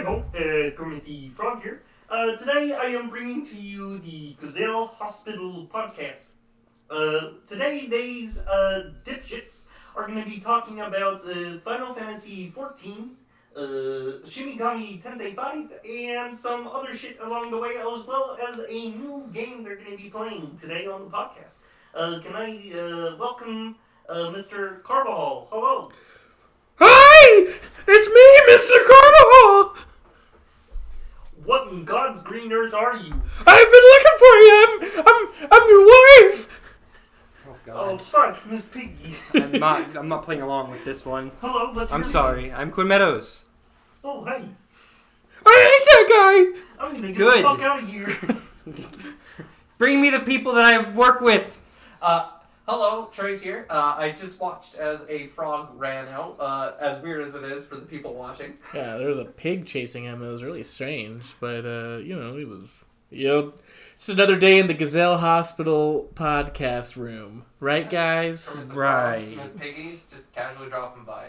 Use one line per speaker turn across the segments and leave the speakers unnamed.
Hi-ho, Kermit Frog here. Today I am bringing to you the Gazelle Hospital podcast. Today's dipshits are going to be talking about Final Fantasy XIV, Shimigami Tensei 5, and some other shit along the way, as well as a new game they're going to be playing today on the podcast. Can I welcome Mr. Carbajal? Hello.
Hi! It's me, Mr. Carvajal!
What in God's green earth are you?
I've been looking for you! I'm your wife!
Oh
Oh
God!
fuck, Miss Piggy.
I'm not playing along with this one.
Hello, what's your
I'm
name?
sorry. I'm Quinn Meadows.
Oh, hey.
I hate that guy!
I'm gonna get
Good.
the fuck out of here.
Bring me the people that I work with.
Hello, Trey's here. I just watched as a frog ran out, as weird as it is for the people watching.
Yeah, there was a pig chasing him. It was really strange, but, it was... it's another day in the Gazelle Hospital podcast room. Right, guys?
Right.
Miss Piggy just casually dropping by.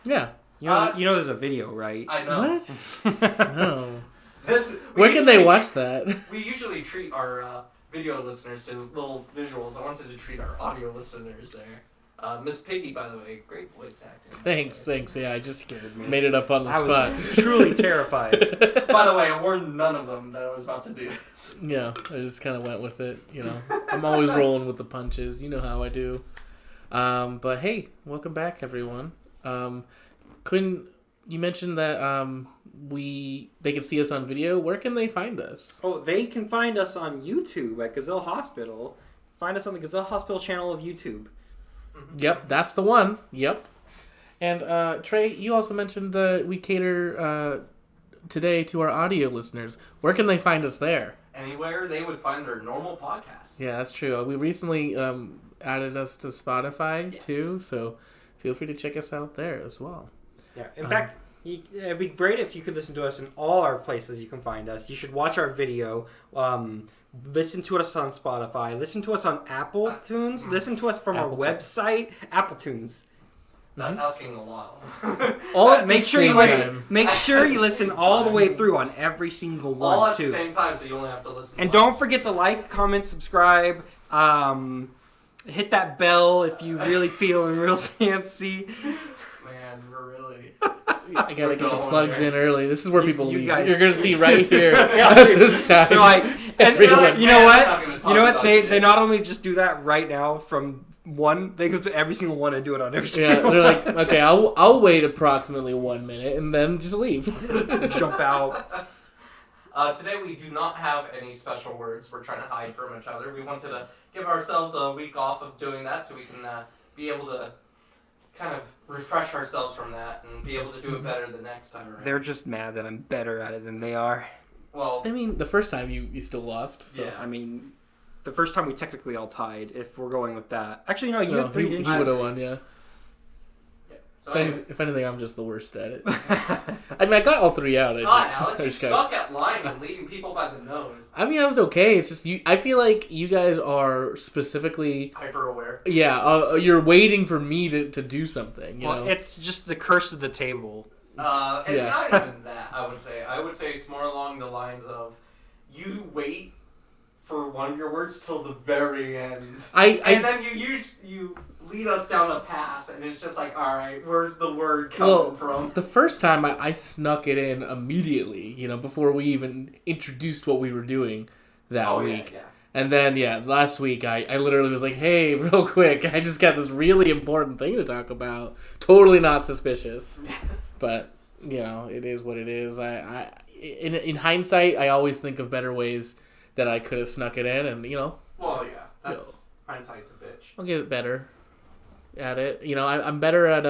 Yeah.
You know there's a video, right?
I know.
What? No.
We
Where can they
usually
watch that?
We usually treat our video listeners to little visuals. I wanted to treat our audio listeners there. Miss Piggy, by the way, great voice acting.
Thanks. Yeah, I just made it up on the
I
spot.
was truly terrified.
By the way, I warned none of them that I was about to do this.
Yeah, I just kind of went with it, I'm always rolling with the punches. You know how I do. But hey, welcome back, everyone. Quinn, you mentioned that they can see us on video. Where can they find us?
Oh, they can find us on YouTube at Gazelle Hospital. Find us on the Gazelle Hospital channel of YouTube.
Yep, that's the one. Yep. And Trey, you also mentioned we cater today to our audio listeners. Where can they find us there?
Anywhere they would find their normal podcasts.
Yeah, that's true. We recently added us to Spotify
Yes.
too, so feel free to check us out there as well.
Yeah. In fact, it'd be great if you could listen to us in all our places you can find us. You should watch our video. Listen to us on Spotify. Listen to us on Apple Tunes. Listen to us from our
Apple
website, Apple Tunes.
That's asking a lot.
All at
Make
the
sure you
same
listen.
time.
Make sure you
At the
listen
same
all the
time.
way through on every single one
All at
too.
the same time, so you only have to listen
And
once.
don't forget to like, comment, subscribe. Hit that bell if you really feeling real fancy.
Man, we're really...
I gotta get the
going
plugs
there.
in early. This is where people
You
leave.
guys-
You're gonna see right here.
Yeah.
This time.
They're like, and
Everyone-
you know
Man,
what?
I'm not gonna talk
You know what?
about
They
shit.
not only just do that right now from one, they go to every single one and do it on every
Yeah,
single
they're
one.
like, okay, I'll wait approximately 1 minute and then just leave.
Jump out.
Today we do not have any special words we're trying to hide from each other. We wanted to give ourselves a week off of doing that so we can be able to kind of refresh ourselves from that and be able to do it better the next time around.
They're just mad that I'm better at it than they are.
Well,
I mean, the first time you still lost. So.
yeah.
I mean, the first time we technically all tied, if we're going with that. Actually, no, you
No,
had three,
he
didn't
would
you?
have won, yeah.
So anyways,
If anything, I'm just the worst at it. I mean, I got all three out.
God, Alex,
I
you
just got-
suck at lying and leading people by the nose.
I mean, I was okay. It's just I feel like you guys are specifically.
Hyper aware.
Yeah, you're waiting for me to do something. You
Well,
know?
it's just the curse of the table.
It's
Yeah.
not even that, I would say. I would say it's more along the lines of you wait for one of your words till the very end. And then you lead us down a path, and it's just like, all right, where's the word coming from?
The first time I snuck it in immediately, before we even introduced what we were doing that week.
Yeah.
And then, last week I literally was like, hey, real quick, I just got this really important thing to talk about. Totally not suspicious. But, it is what it is. In hindsight, I always think of better ways that I could have snuck it in, and,
Well, yeah, that's hindsight's a bitch.
I'll get better at it. I'm better at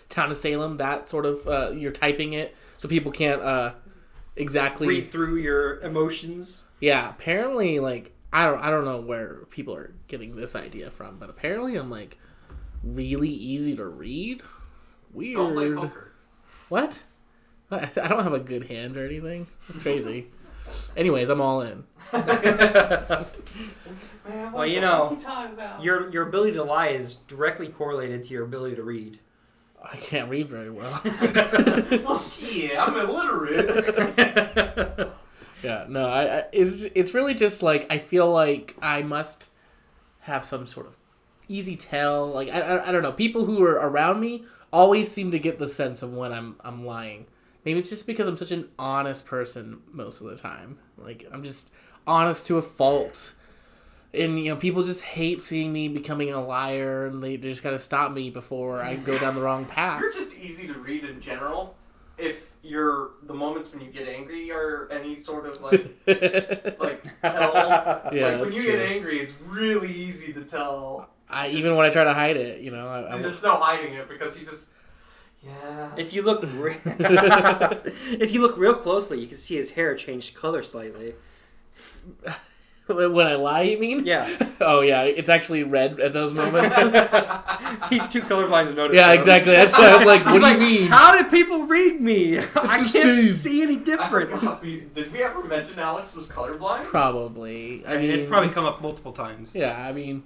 Town of Salem, that sort of, you're typing it so people can't exactly
Read through your emotions.
Yeah, apparently, I don't know where people are getting this idea from, but apparently I'm really easy to read. Weird.
Don't play poker.
What? I don't have a good hand or anything. That's crazy. Anyways, I'm all in.
Man,
Well, your ability to lie is directly correlated to your ability to read.
I can't read very well.
Well, shit, I'm illiterate.
Yeah, no, it's really just like I feel like I must have some sort of easy tell. Like I don't know. People who are around me always seem to get the sense of when I'm lying. Maybe it's just because I'm such an honest person most of the time. Like I'm just honest to a fault. And, you know, people just hate seeing me becoming a liar, and they just got to stop me before I go down the wrong path.
You're just easy to read in general. If the moments when you get angry are any sort of, like tell.
Yeah,
like, when you
true.
get angry, it's really easy to tell.
Even when I try to hide it, you know.
There's no hiding it, because you just... Yeah.
If you look real closely, you can see his hair change color slightly.
When I lie, you mean?
Yeah.
Oh, yeah. It's actually red at those moments.
He's too colorblind to notice.
Yeah, exactly. That's why I'm like, what do you mean?
How did people read me? I can't see any different.
Did we ever mention Alex was colorblind?
Probably.
I mean, it's probably come up multiple times.
Yeah, I mean,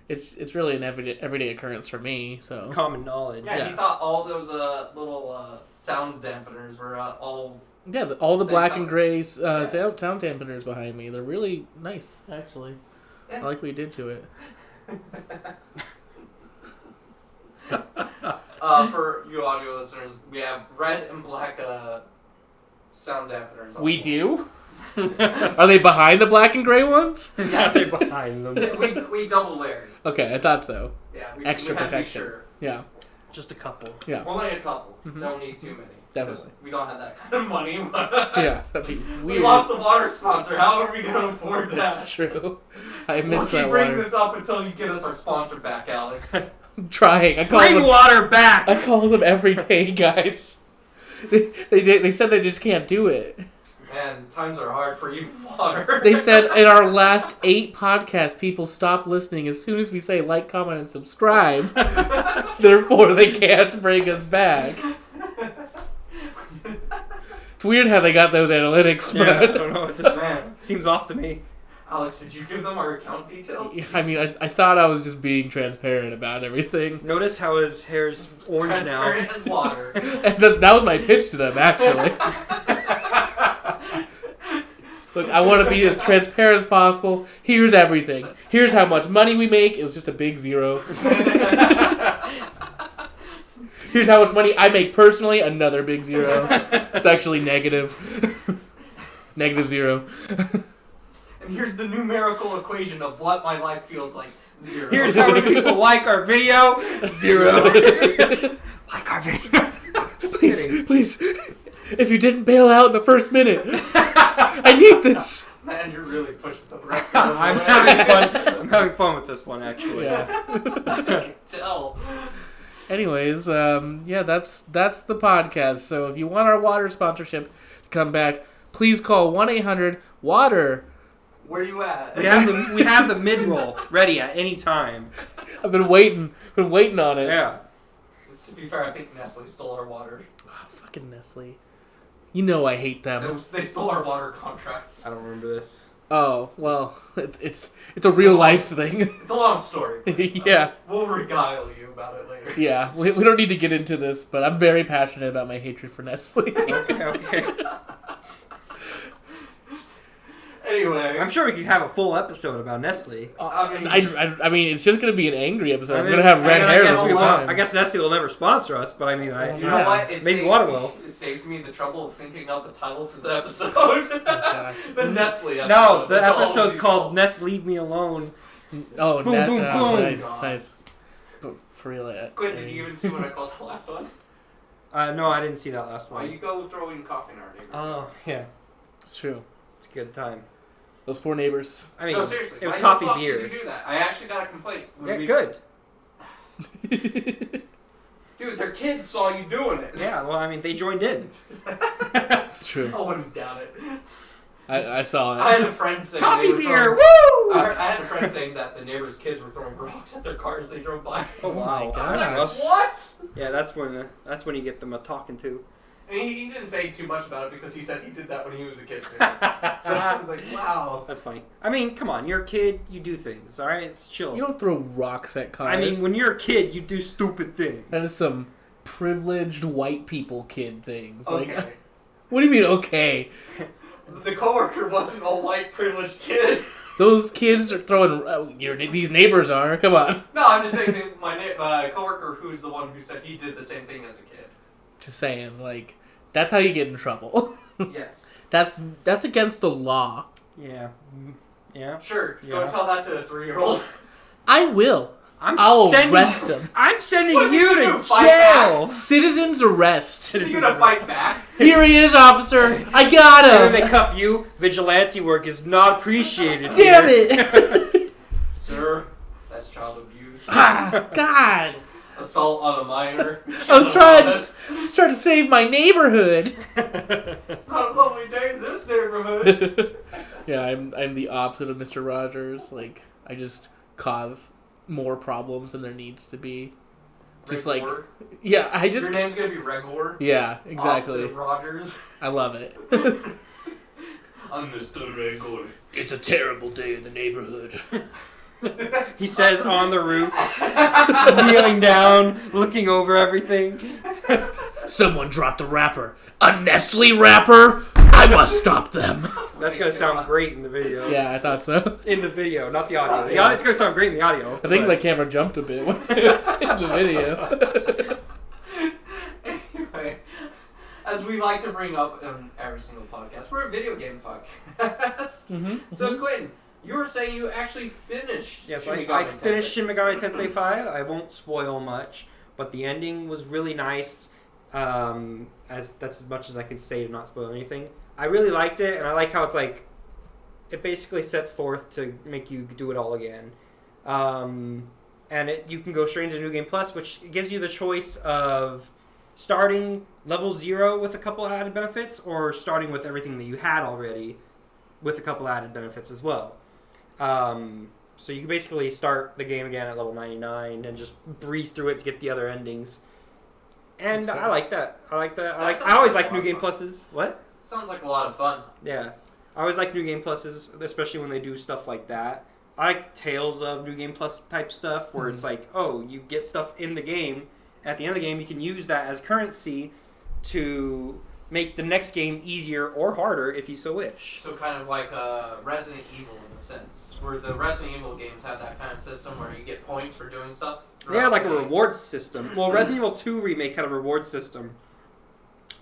it's really an everyday occurrence for me. So
it's common knowledge.
Yeah, he thought all those little sound dampeners were all...
Yeah, all the black
color.
and gray sound dampeners behind me. They're really nice, actually.
Yeah.
I like what you did to it.
For you audio listeners, we have red and black sound dampeners.
We do? Are they behind the black and gray ones?
Yeah, they're behind them.
we double layered.
Okay, I thought so.
Yeah,
Extra
we had to be
protection.
sure.
Yeah,
Just a couple.
yeah,
Only a couple.
Mhm.
Don't need too many.
Definitely.
We don't have that kind of money.
yeah. That'd be
We
weird.
lost the water sponsor. How are we going to afford that?
That's true. I
We'll
missed
keep
that
bringing
water.
this up until you get us our sponsor back, Alex.
I'm trying. I call
Bring
them.
water back!
I call them every day, guys. They said they just can't do it.
Man, times are hard for you, water.
They said in our last 8 podcasts, people stop listening as soon as we say like, comment, and subscribe. Therefore, they can't bring us back. It's weird how they got those analytics,
Yeah, I
but
don't know. It just
Man.
seems off to me.
Alex, did you give them our account details?
I mean, I thought I was just being transparent about everything.
Notice how his hair's orange now.
Transparent as water.
And that was my pitch to them, actually. Look, I want to be as transparent as possible. Here's everything. Here's how much money we make. It was just a big zero. Here's how much money I make personally. Another big zero. It's actually negative. Negative 0.
And here's the numerical equation of what my life feels like. 0.
Here's how many people like our video. 0. Like our video.
Please. If you didn't bail out in the first minute, I need this.
Man, you're really pushing the rest of the
I'm
way.
having fun. I'm having fun with this one, actually.
Yeah.
I can tell.
Anyways, yeah, that's the podcast. So if you want our water sponsorship to come back, please call 1-800-WATER.
Where you at?
We have the mid-roll ready at any time.
I've been waiting on it.
Yeah.
To be fair, I think Nestle stole our water.
Oh, fucking Nestle. You know I hate them.
They stole our water contracts.
I don't remember this.
Oh, well, it's a real life thing.
It's a long story. But,
Yeah.
We'll regale you about it later.
Yeah, we don't need to get into this, but I'm very passionate about my hatred for Nestle.
Okay.
Anyway.
I'm sure we could have a full episode about Nestle.
I mean, it's just going to be an angry episode. I'm
I mean,
going to have red
I
hair
guess
the whole
we will.
time.
I guess Nestle will never sponsor us, but I mean,
You know what? It
maybe
saves
water
me-
will.
It saves me the trouble of thinking up a title for the episode.
gosh.
The Nestle episode.
No, the
That's all
episode's
we
called
call.
Nest Leave Me Alone.
Oh,
Boom, boom, boom.
Nice,
God.
nice. But for real,
Quinn, did you even see what I called the last one?
No, I didn't see that last
Why
one.
you go throwing coffee in our neighbors?
Oh, yeah.
It's true.
It's a good time.
Those poor neighbors.
I mean,
No, seriously.
it was
why
coffee
the fuck
beer.
Did you do that? I actually got a complaint.
Yeah, good.
Dude, their kids saw you doing it.
Yeah, well, I mean, they joined in.
It's true.
I wouldn't doubt it.
I saw it.
I had a friend saying
Coffee
they were
beer,
throwing-
woo!
I had a friend saying that the neighbors' kids were throwing rocks at their cars they drove by.
Oh, wow.
my
I'm like,
gosh.
what?
Yeah, that's when you get them a talking to.
And he didn't say too much about it because he said he did that when he was a kid. So I was like, wow.
That's funny. I mean, come on, you're a kid, you do things, alright? It's chill.
You don't throw rocks at cars.
I mean, when you're a kid, you do stupid things.
that is some privileged white people kid things.
Okay.
Like, what do you mean, okay?
The coworker wasn't a white privileged kid.
Those kids are throwing... these neighbors are. Come on.
No, I'm just saying that my coworker, who's the one who said he did the same thing as a kid.
Just saying, like, that's how you get in trouble.
Yes.
That's against the law.
Yeah. Yeah.
Sure.
Yeah.
Go tell that to a 3-year-old.
I will.
I'll
arrest him.
I'm sending
What
you
did you
to
do, fight
jail.
Citizens arrest.
Are you gonna fight back?
Here he is, officer. I got
And
him.
then they cuff you. Vigilante work is not appreciated.
Damn
here.
it.
Sir, that's child abuse.
Ah, God.
Assault on a minor.
I was trying to save my neighborhood.
It's not a lovely day in this neighborhood.
Yeah, I'm the opposite of Mr. Rogers. Like, I just cause more problems than there needs to be. Just
Reg
like,
Ward.
yeah, I just...
Your name's gonna be Regor.
Yeah, exactly.
Opposite Rogers.
I love it.
I'm Mr. Regor.
It's a terrible day in the neighborhood.
He says on the roof, kneeling down, looking over everything.
Someone dropped a wrapper. A Nestle wrapper? I must stop them.
That's gonna sound great in the video.
Yeah, I thought so.
In the video, not the audio. The audio, it's gonna sound great in the audio.
I think the camera jumped a bit in the video.
Anyway, as we like to bring up in every single podcast, we're a video game podcast.
Mm-hmm.
So, Quentin, you were saying you actually finished
Yes,
Shin Megami
I
Tensei.
finished Shin Megami Tensei 5. I won't spoil much, but the ending was really nice. That's as much as I can say to not spoil anything. I really liked it, and I like how it's like it basically sets forth to make you do it all again. And you can go straight into New Game Plus, which gives you the choice of starting level 0 with a couple added benefits, or starting with everything that you had already with a couple added benefits as well. So you can basically start the game again at level 99 and just breeze through it to get the other endings. And I like that. I always like New Game Pluses. What?
Sounds like a lot of fun.
Yeah. I always like New Game Pluses, especially when they do stuff like that. I like Tales of New Game Plus type stuff where it's like, oh, you get stuff in the game. At the end of the game, you can use that as currency to make the next game easier or harder if you so wish.
So kind of like Resident Evil in a sense, where the Resident Evil games have that kind of system where you get points for doing stuff.
They had like a reward system. Well, Resident Evil 2 Remake had a reward system.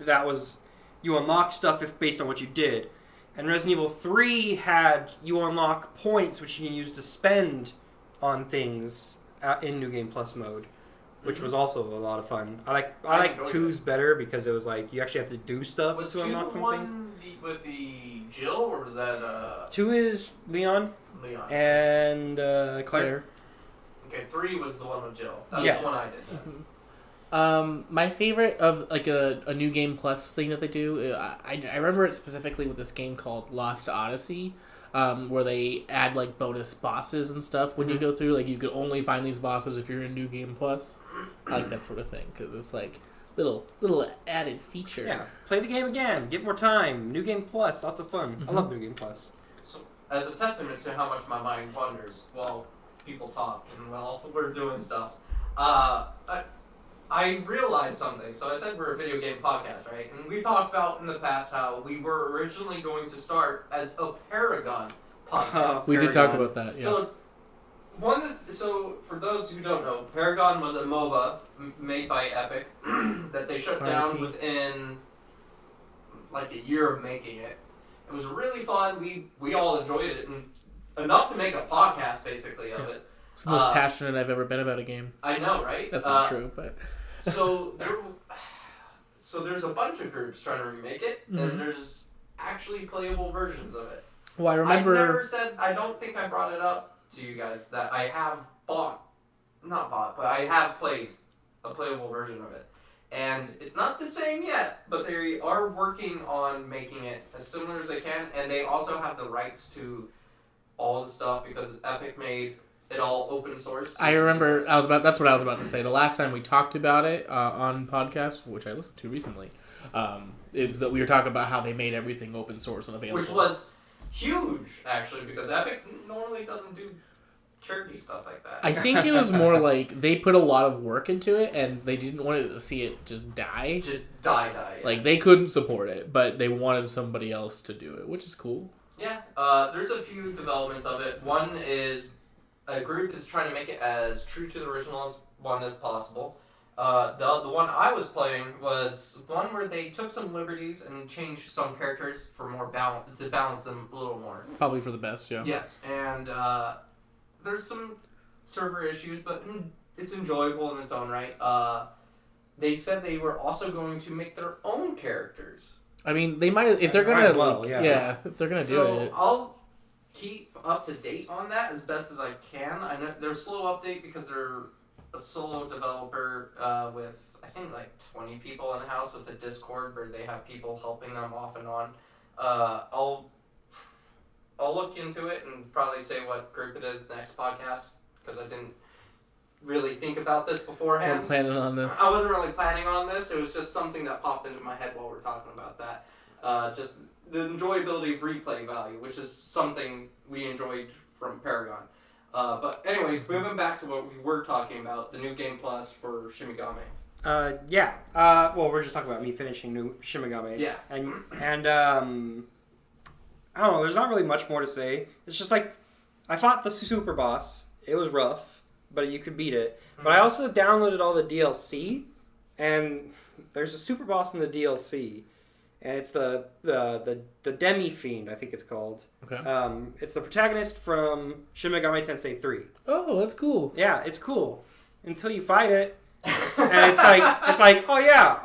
That was, you unlock stuff based on what you did. And Resident Evil 3 had, you unlock points which you can use to spend on things in New Game Plus mode, which was also a lot of fun. I like 2's better because it was like, you actually have to do stuff to unlock some things.
Was 2 the one with the Jill, or was that...
2 is Leon.
Leon.
And Claire.
Okay, 3 was the one with Jill. That was the one I did.
My favorite of like a New Game Plus thing that they do, I remember it specifically with this game called Lost Odyssey, where they add like bonus bosses and stuff when you go through. Like you could only find these bosses if you're in New Game Plus. I like that sort of thing because it's like little added feature.
Yeah, play the game again, get more time. New Game Plus, lots of fun. I love New Game Plus.
So, as a testament to how much my mind wanders while people talk and while we're doing stuff, I realized something. So I said we're a video game podcast, right? And we talked about in the past how we were originally going to start as a Paragon podcast.
We did talk about that, yeah.
So for those who don't know, Paragon was a MOBA made by Epic that they shut down within like a year of making it. It was really fun. We all enjoyed it and enough to make a podcast basically of it.
It's the most passionate I've ever been about a game.
I know, right?
That's not true, but...
So there's a bunch of groups trying to remake it, and there's actually playable versions of it.
Well, I remember...
I don't think I brought it up to you guys that I have I have played a playable version of it. And it's not the same yet, but they are working on making it as similar as they can, and they also have the rights to all the stuff because Epic made it all open source.
I remember that's what I was about to say. The last time we talked about it on podcast, which I listened to recently, is that we were talking about how they made everything open source and available.
Which was huge, actually, because Epic normally doesn't do charity stuff like that.
I think it was more like they put a lot of work into it, and they didn't want to see it just die.
Just die. Yeah.
Like, they couldn't support it, but they wanted somebody else to do it, which is cool.
Yeah, there's a few developments of it. One is a group is trying to make it as true to the original one as possible. The one I was playing was one where they took some liberties and changed some characters for more balance to balance them a little more.
Probably for the best, yeah.
Yes, and there's some server issues, but it's enjoyable in its own right. They said they were also going to make their own characters.
I mean, they might if they're gonna if they're gonna do it.
I'll keep up to date on that as best as I can. I know they're slow update because they're a solo developer with I think like 20 people in the house with a Discord where they have people helping them off and on. I'll look into it and probably say what group it is next podcast because I didn't really think about this beforehand.
I'm planning on this.
I wasn't really planning on this. It was just something that popped into my head while we're talking about that. Just the enjoyability of replay value, which is something we enjoyed from Paragon. But anyways, moving back to what we were talking about, the new Game Plus for Shimigami.
Well, we're just talking about me finishing new Shimigami.
Yeah.
And I don't know, there's not really much more to say. It's just like, I fought the super boss. It was rough, but you could beat it. Mm-hmm. But I also downloaded all the DLC, and there's a super boss in the DLC. And it's the Demi Fiend, I think it's called.
Okay.
It's the protagonist from Shin Megami Tensei 3.
Oh, that's cool.
Yeah, it's cool. Until you fight it, and it's like, oh yeah,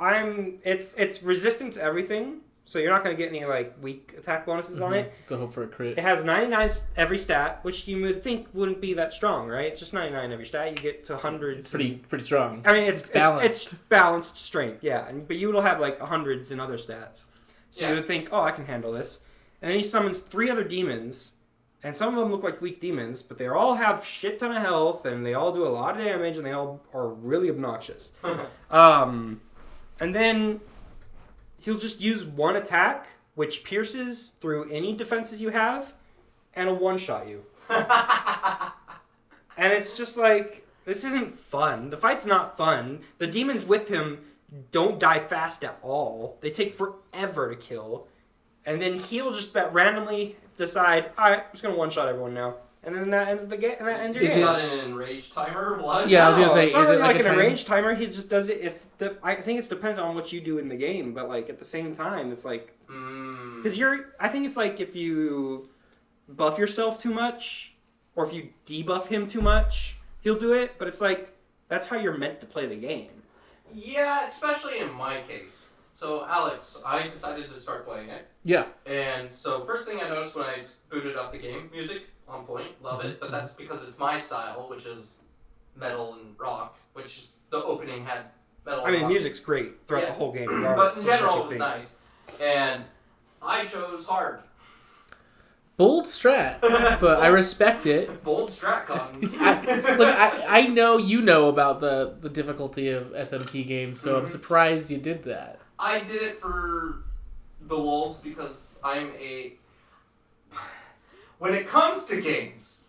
it's resistant to everything, so you're not gonna get any like weak attack bonuses on it.
To hope for a crit.
It has 99 every stat, which you would think wouldn't be that strong, right? It's just 99 every stat. You get to 100.
It's pretty strong.
I mean, it's
balanced.
It's balanced strength, yeah. But you will have like 100s in other stats. So you would think, oh, I can handle this. And then he summons 3 other demons, and some of them look like weak demons, but they all have shit ton of health, and they all do a lot of damage, and they all are really obnoxious. And then he'll just use one attack, which pierces through any defenses you have, and will one-shot you. And it's just like, this isn't fun. The fight's not fun. The demons with him don't die fast at all. They take forever to kill. And then he'll just randomly decide, alright, I'm just going to one-shot everyone now. And then that ends the game. And that ends your game.
Is it not an enraged timer? What?
Yeah, I was going to say,
it's not
is
really
it like
an enraged timer. He just does it I think it's dependent on what you do in the game. But like at the same time, it's like... Because I think it's like if you buff yourself too much, or if you debuff him too much, he'll do it. But it's like, that's how you're meant to play the game.
Yeah, especially in my case. So, Alex, I decided to start playing it.
Yeah.
And so, first thing I noticed when I booted up the game, music, on point, love it. But that's because it's my style, which is metal and rock, which is, the opening had metal and rock.
Music's great throughout the whole game.
But in general, it was nice. And I chose hard.
Bold strat, but I respect it.
Bold strat-con.
I know you know about the difficulty of SMT games, so I'm surprised you did that.
I did it for the lulz because I'm a... When it comes to games,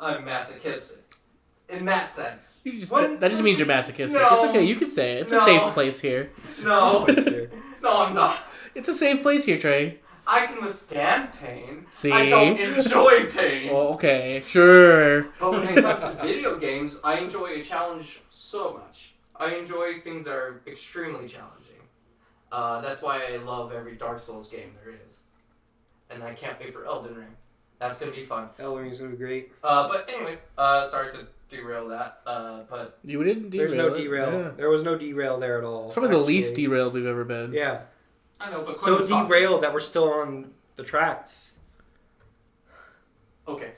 I'm masochistic. In that sense.
That just means you're masochistic.
No,
it's okay, you can say it. It's a safe place here.
No, no, I'm not.
It's a safe place here, Trey.
I can withstand pain.
See?
I don't enjoy pain.
Well, okay, sure.
But when it comes to video games, I enjoy a challenge so much. I enjoy things that are extremely challenging. That's why I love every Dark Souls game there is. And I can't wait for Elden Ring. That's going to be fun.
Elden Ring's going to be great.
But anyways, sorry to derail that. But
you didn't derail.
There's no derail. Yeah. There was no derail there at all.
It's probably the least derailed we've ever been.
Yeah.
I know, but
so derailed that we're still on the tracks.
Okay.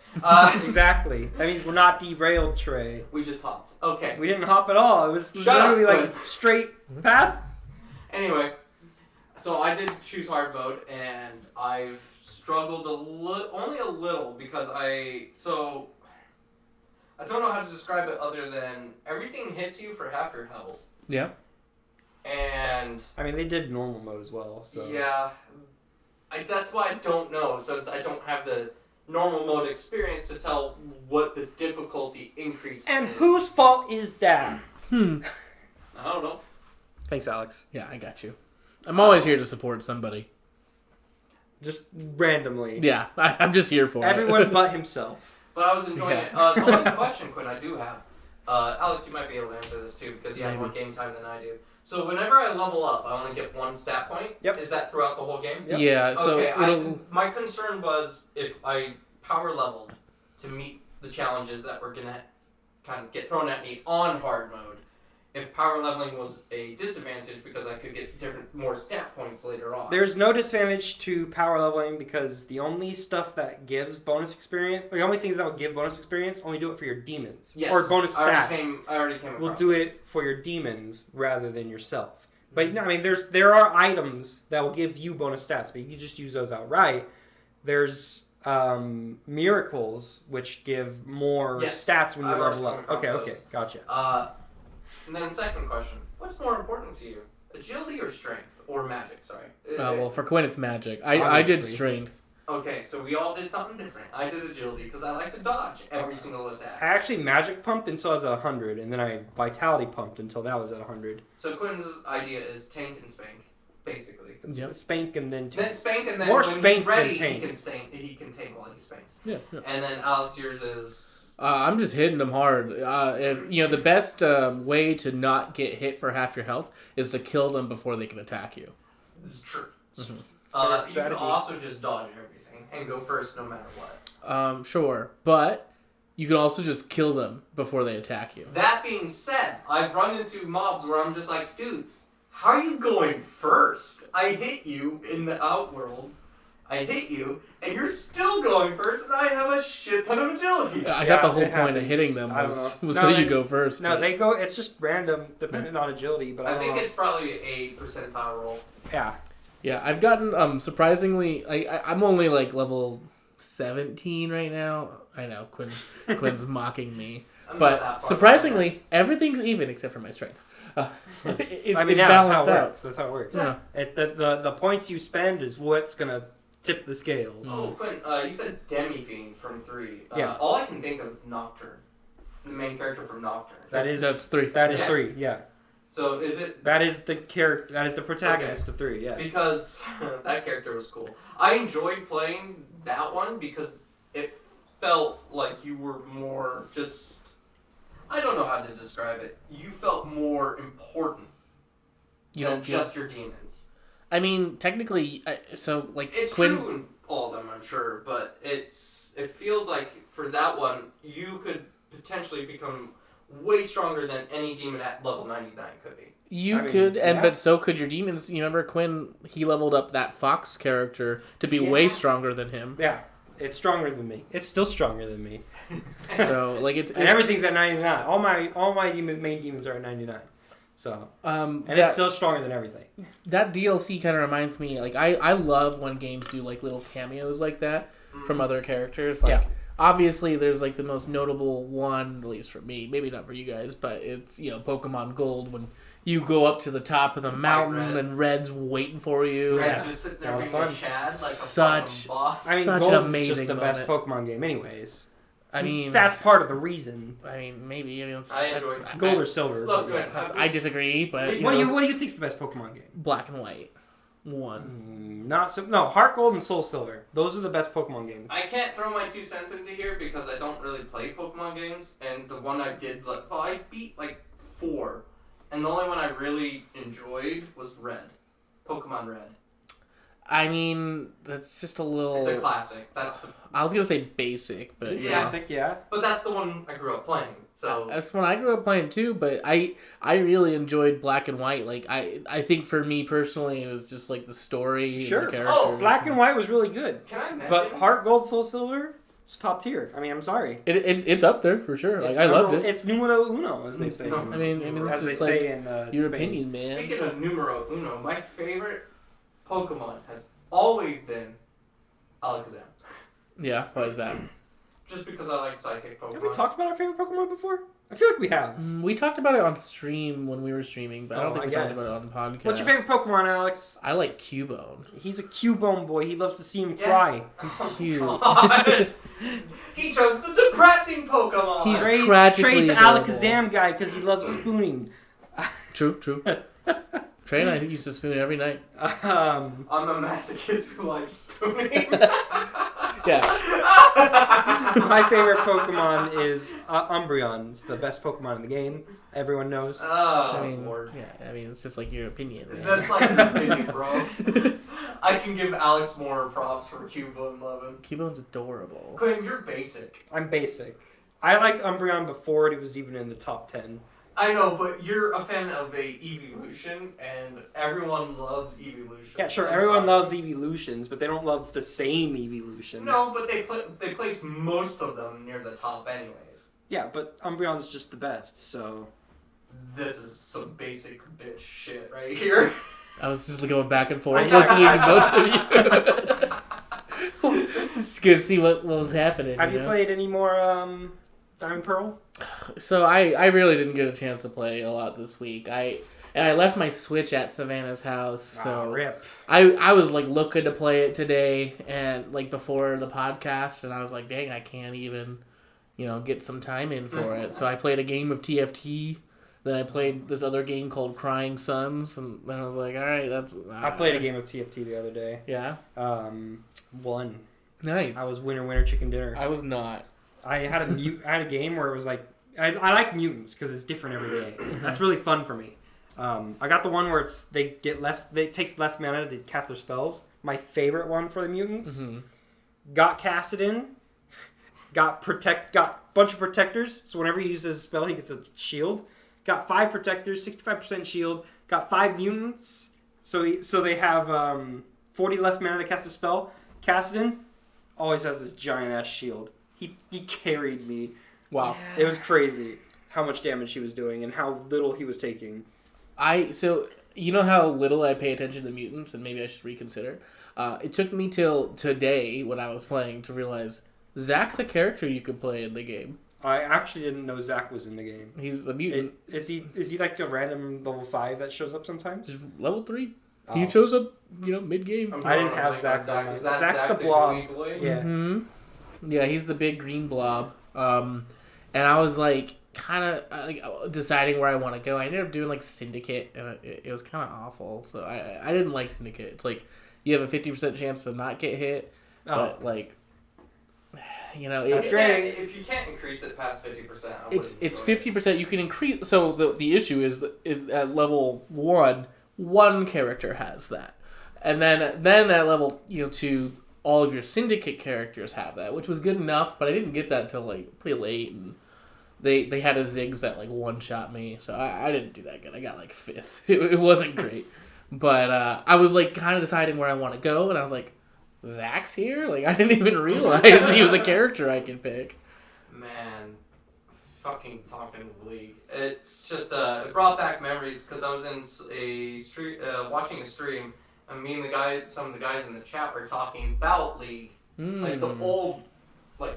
Exactly. That means we're not derailed, Trey.
We just hopped. Okay.
We didn't hop at all. It was literally like straight path.
Anyway, so I did choose hard mode, and I've struggled only a little because I don't know how to describe it other than everything hits you for half your health.
Yeah.
And
I mean, they did normal mode as well. So
yeah, that's why I don't know. So I don't have the normal mode experience to tell what the difficulty increase
And
is.
whose fault is that?
I don't know.
Thanks, Alex.
Yeah, I got you. I'm always here to support somebody.
Just randomly.
Yeah, I'm just here for
Everyone but himself.
But I was enjoying it. The one question, Quinn, I do have. Alex, you might be able to answer this too because you have more game time than I do. So whenever I level up, I only get 1 stat point.
Yep.
Is that throughout the whole game?
Yep.
Yeah, so
Okay, my concern was if I power leveled to meet the challenges that were going to kind of get thrown at me on hard mode, if power leveling was a disadvantage because I could get more stat points later on.
There's no disadvantage to power leveling because the only stuff that gives bonus experience, the only things that will give bonus experience, only do it for your demons.
Yes,
or bonus stats.
I already came across
Will do
this.
it for your demons rather than yourself. But no, I mean, there are items that will give you bonus stats, but you can just use those outright. There's miracles which give more stats when you level up. Okay, gotcha.
And then second question, what's more important to you? Agility or strength? Or magic, sorry.
well, for Quinn, it's magic. I did strength.
Okay, so we all did something different. I did agility because I like to dodge every single attack.
I actually magic pumped until I was at 100, and then I vitality pumped until that was at 100.
So Quinn's idea is tank and spank, basically.
Yep.
Spank and then
Then spank and then
more
when
spank
he's ready,
than
he can tank while he spanks.
Yeah.
And then Alex, yours is...
I'm just hitting them hard. The best way to not get hit for half your health is to kill them before they can attack you.
This is true.
Mm-hmm.
You can also just dodge everything and go first no matter what.
Sure, but you can also just kill them before they attack you.
That being said, I've run into mobs where I'm just like, dude, how are you going first? I hit you in the outworld. I hit you, and you're still going first, and I have a shit ton of agility.
I thought the whole point of hitting them was so you go first.
No, they go. It's just random, depending on agility. But
I think it's probably a percentile roll.
Yeah.
Yeah, I've gotten surprisingly. I'm only like level 17 right now. I know Quinn's mocking me, but surprisingly, everything's even except for my strength. It's balanced out.
That's how it works.
Yeah.
The points you spend is what's gonna tip the scales.
Oh, Quinn, you said Demi Fiend from 3.
Yeah.
All I can think of is Nocturne, the main character from Nocturne.
That's 3.
That is 3. Yeah.
So is it?
That is the character. That is the protagonist of 3. Yeah.
Because that character was cool. I enjoyed playing that one because it felt like you were more just. I don't know how to describe it. You felt more important. Than just your demons.
I mean, technically,
it's
Quinn.
True in all of them, I'm sure, but it feels like for that one you could potentially become way stronger than any demon at level 99 could be.
But so could your demons. You remember Quinn? He leveled up that Fox character to be way stronger than him.
Yeah, it's stronger than me. It's still stronger than me.
So and
everything's at 99. All my main demons are at 99. So it's still stronger than everything.
That DLC kind of reminds me. Like I love when games do like little cameos like that from other characters. Like obviously there's like the most notable one, at least for me. Maybe not for you guys, but it's Pokemon Gold when you go up to the top of the mountain and Red's waiting for you.
Red's just sitting there being a Chad like
such
a boss.
I mean,
such
Gold
an amazing
is just the
moment.
best Pokemon game, anyways.
I mean,
that's part of the reason.
I mean, maybe.
I enjoy
Gold or Silver.
Look,
I disagree, but
what do you think's the best Pokemon game?
Black and White. One.
Heart Gold and Soul Silver. Those are the best Pokemon games.
I can't throw my 2 cents into here because I don't really play Pokemon games, and the one I did, I beat 4, and the only one I really enjoyed was Red. Pokemon Red.
I mean, that's just a little...
It's a classic.
I was going to say basic, but
basic, yeah.
But that's the one I grew up playing, so...
That's one I grew up playing too, but I really enjoyed Black and White. Like, I think for me personally, it was just like the story and the characters.
Oh, Black and White was really good.
Can I mention...
But Heart Gold, Soul Silver, it's top tier. I mean, I'm sorry.
It's up there for sure. I loved it.
It's numero uno, as they say.
I mean,
as they say in
your
Spain.
opinion, man.
Speaking of numero uno, my favorite Pokemon has always been Alakazam.
Yeah, why is that?
Just because I like psychic Pokemon.
Have we talked about our favorite Pokemon before? I feel like we have.
We talked about it on stream when we were streaming, but I don't think we talked
guess.
about it on the podcast.
What's your favorite Pokemon, Alex?
I like Cubone.
He's a Cubone boy. He loves to see him cry.
He's cute.
God. He chose the depressing Pokemon.
He's
Trey's
tragically
the
adorable.
Alakazam guy because he loves spooning.
True. Trey and I used to spoon every night.
I'm a masochist who likes spooning.
Yeah.
My favorite Pokemon is Umbreon. It's the best Pokemon in the game. Everyone knows.
Oh,
I mean,
Lord.
yeah. I mean, it's just like your opinion. Man.
That's like an opinion, bro. I can give Alex more props for Cubone loving.
Cubone's adorable.
Quinn, you're basic.
I'm basic. I liked Umbreon before it was even in the top 10.
I know, but you're a fan of a evolution, and everyone loves evolution.
Yeah, sure. Everyone loves evolutions, but they don't love the same evolution.
No, but they place most of them near the top anyways.
Yeah, but Umbreon's just the best, so...
This is some basic bitch shit right here.
I was just going back and forth
I
listening to both of you. Just gonna see what was happening.
Have you
know?
played any more Diamond Pearl?
So I really didn't get a chance to play a lot this week. I left my Switch at Savannah's house, so
Rip.
I was like looking to play it today and like before the podcast, and I was like, dang, I can't even, get some time in for it. So I played a game of TFT. Then I played this other game called Crying Suns, and then I was like, all right, that's.
I played a game of TFT the other day.
Yeah.
Won.
Nice.
I was winner chicken dinner.
I was not.
I had a game where it was like I like mutants because it's different every day. That's really fun for me. I got the one where it takes less mana to cast their spells. My favorite one for the mutants.
Mm-hmm.
Got casted in. Got a bunch of protectors. So whenever he uses a spell, he gets a shield. Got 5 protectors, 65% shield. Got 5 mutants. So they have 40 less mana to cast a spell. Casted always has this giant ass shield. He carried me.
Wow.
It was crazy how much damage he was doing and how little he was taking.
So you know how little I pay attention to mutants, and maybe I should reconsider. It took me till today when I was playing to realize Zach's a character you could play in the game.
I actually didn't know Zach was in the game.
He's a mutant.
Is he like a random level 5 that shows up sometimes?
He's level 3.
Oh.
He shows up, mid game.
I didn't have Zach on my...
Is that
Zach's the
Zach
blob.
gooey boy?
Yeah.
Mm-hmm. Yeah, he's the big green blob. And I was like, kind of deciding where I want to go. I ended up doing like Syndicate, and it was kind of awful. So I didn't like Syndicate. It's like you have a 50% chance to not get hit, but like,
That's great.
If you can't increase it past 50%,
it's 50%. You can increase. So the issue is at level 1 character has that, and then at level 2. All of your Syndicate characters have that, which was good enough, but I didn't get that till like pretty late, and they had a Ziggs that like one-shot me, so I didn't do that good. I got like 5th. It wasn't great, but I was like kind of deciding where I want to go, and I was like, Zach's here? Like I didn't even realize he was a character I could pick.
Man, fucking talking League. It's just it brought back memories because I was in a stream, watching a stream. And me and some of the guys in the chat were talking about League. Like the old,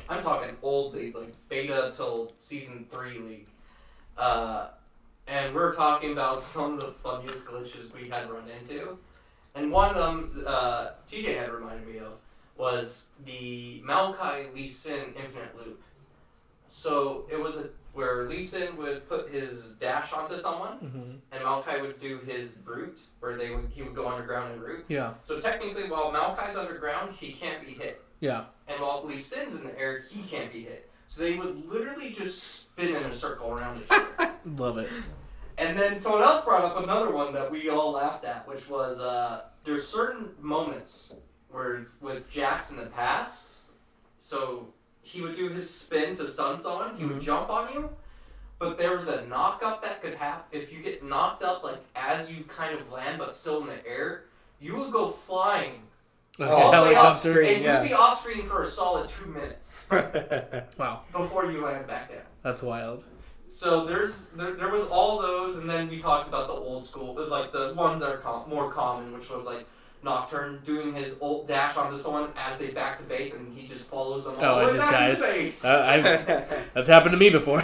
I'm talking old League, like beta till season 3 League. And we were talking about some of the funniest glitches we had run into. And one of them, TJ had reminded me of, was the Maokai Lee Sin infinite loop. So it was where Lee Sin would put his dash onto someone, and Maokai would do his root, where he would go underground and root.
Yeah.
So technically, while Maokai's underground, he can't be hit.
Yeah.
And while Lee Sin's in the air, he can't be hit. So they would literally just spin in a circle around each other.
Love it.
And then someone else brought up another one that we all laughed at, which was there's certain moments where with Jax in the past, so he would do his spin to stun someone, he would jump on you, but there was a knock up that could happen. If you get knocked up like as you kind of land but still in the air, you would go flying all the way off screen, and you'd be off screen for a solid 2 minutes.
Wow.
Before you land back down.
That's wild.
So there was all those, and then we talked about the old school, like the ones that are more common, which was like Nocturne doing his ult dash onto someone as they back to base, and he just follows them all the way back to base.
That's happened to me before.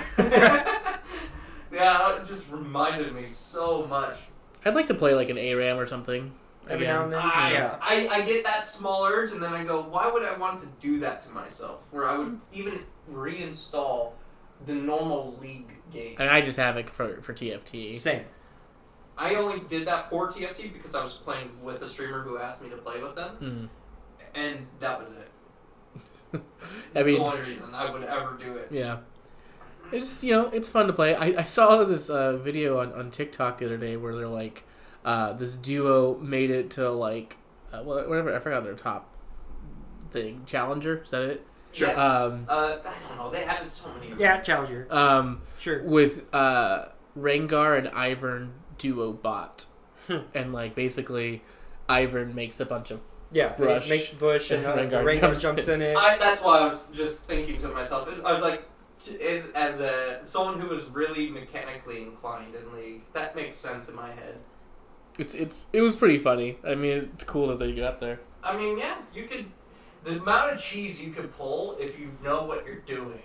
Yeah, it just reminded me so much.
I'd like to play like an ARAM or something.
Every now and then.
I get that small urge, and then I go, why would I want to do that to myself? Where I would even reinstall the normal League game.
And I just have it for TFT.
Same.
I only did that for TFT because I was playing with a streamer who asked me to play with them, and that was it. That's the only reason I would ever do it.
Yeah. It's, it's fun to play. I saw this video on TikTok the other day where they're like, this duo made it to like, whatever, I forgot their top thing. Challenger, is that it?
Sure. I don't know. They added so many.
Yeah, Challenger. Sure.
With Rengar and Ivern duo bot. And like basically, Ivern makes a bunch of brush.
It makes bush and
Rengar
jumps in it.
That's why I was just thinking to myself. I was like, as someone who is really mechanically inclined in League, that makes sense in my head.
It was pretty funny. I mean, it's cool that they got there.
I mean, yeah, you could. The amount of cheese you could pull if you know what you're doing.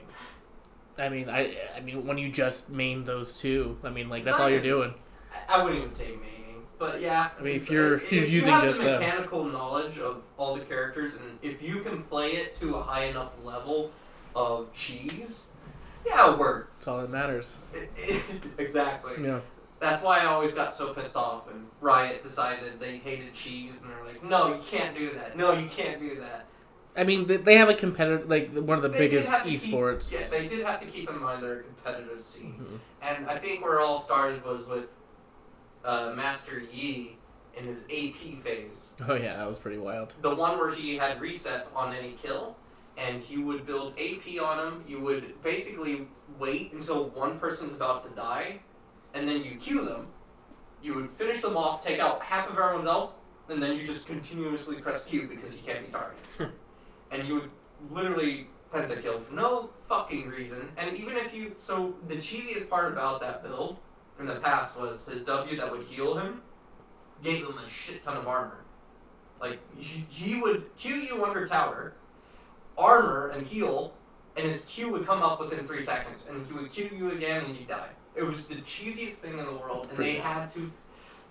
I mean, I mean, when you just main those two, I mean, like that's all you're doing.
I wouldn't even say maining, but yeah.
I mean, if you're using
you have
just
the
them.
mechanical knowledge of all the characters, and if you can play it to a high enough level of cheese, yeah, it works.
That's all that matters.
Exactly.
Yeah.
That's why I always got so pissed off when Riot decided they hated cheese, and they're like, "No, you can't do that. No, you can't do that."
I mean, they have a competitor, like one of the biggest esports.
They did have to keep in mind their competitive scene, and I think where it all started was with Master Yi in his AP phase.
Oh yeah, that was pretty wild.
The one where he had resets on any kill, and he would build AP on him. You would basically wait until one person's about to die, and then you Q them. You would finish them off, take out half of everyone's health, and then you just continuously press Q because you can't be targeted. And you would literally pentakill for no fucking reason. And even if you... So, the cheesiest part about that build in the past was his W that would heal him gave him a shit ton of armor. Like, he would Q you under tower, armor and heal, and his Q would come up within 3 seconds. And he would Q you again and you die. It was the cheesiest thing in the world. And they had to...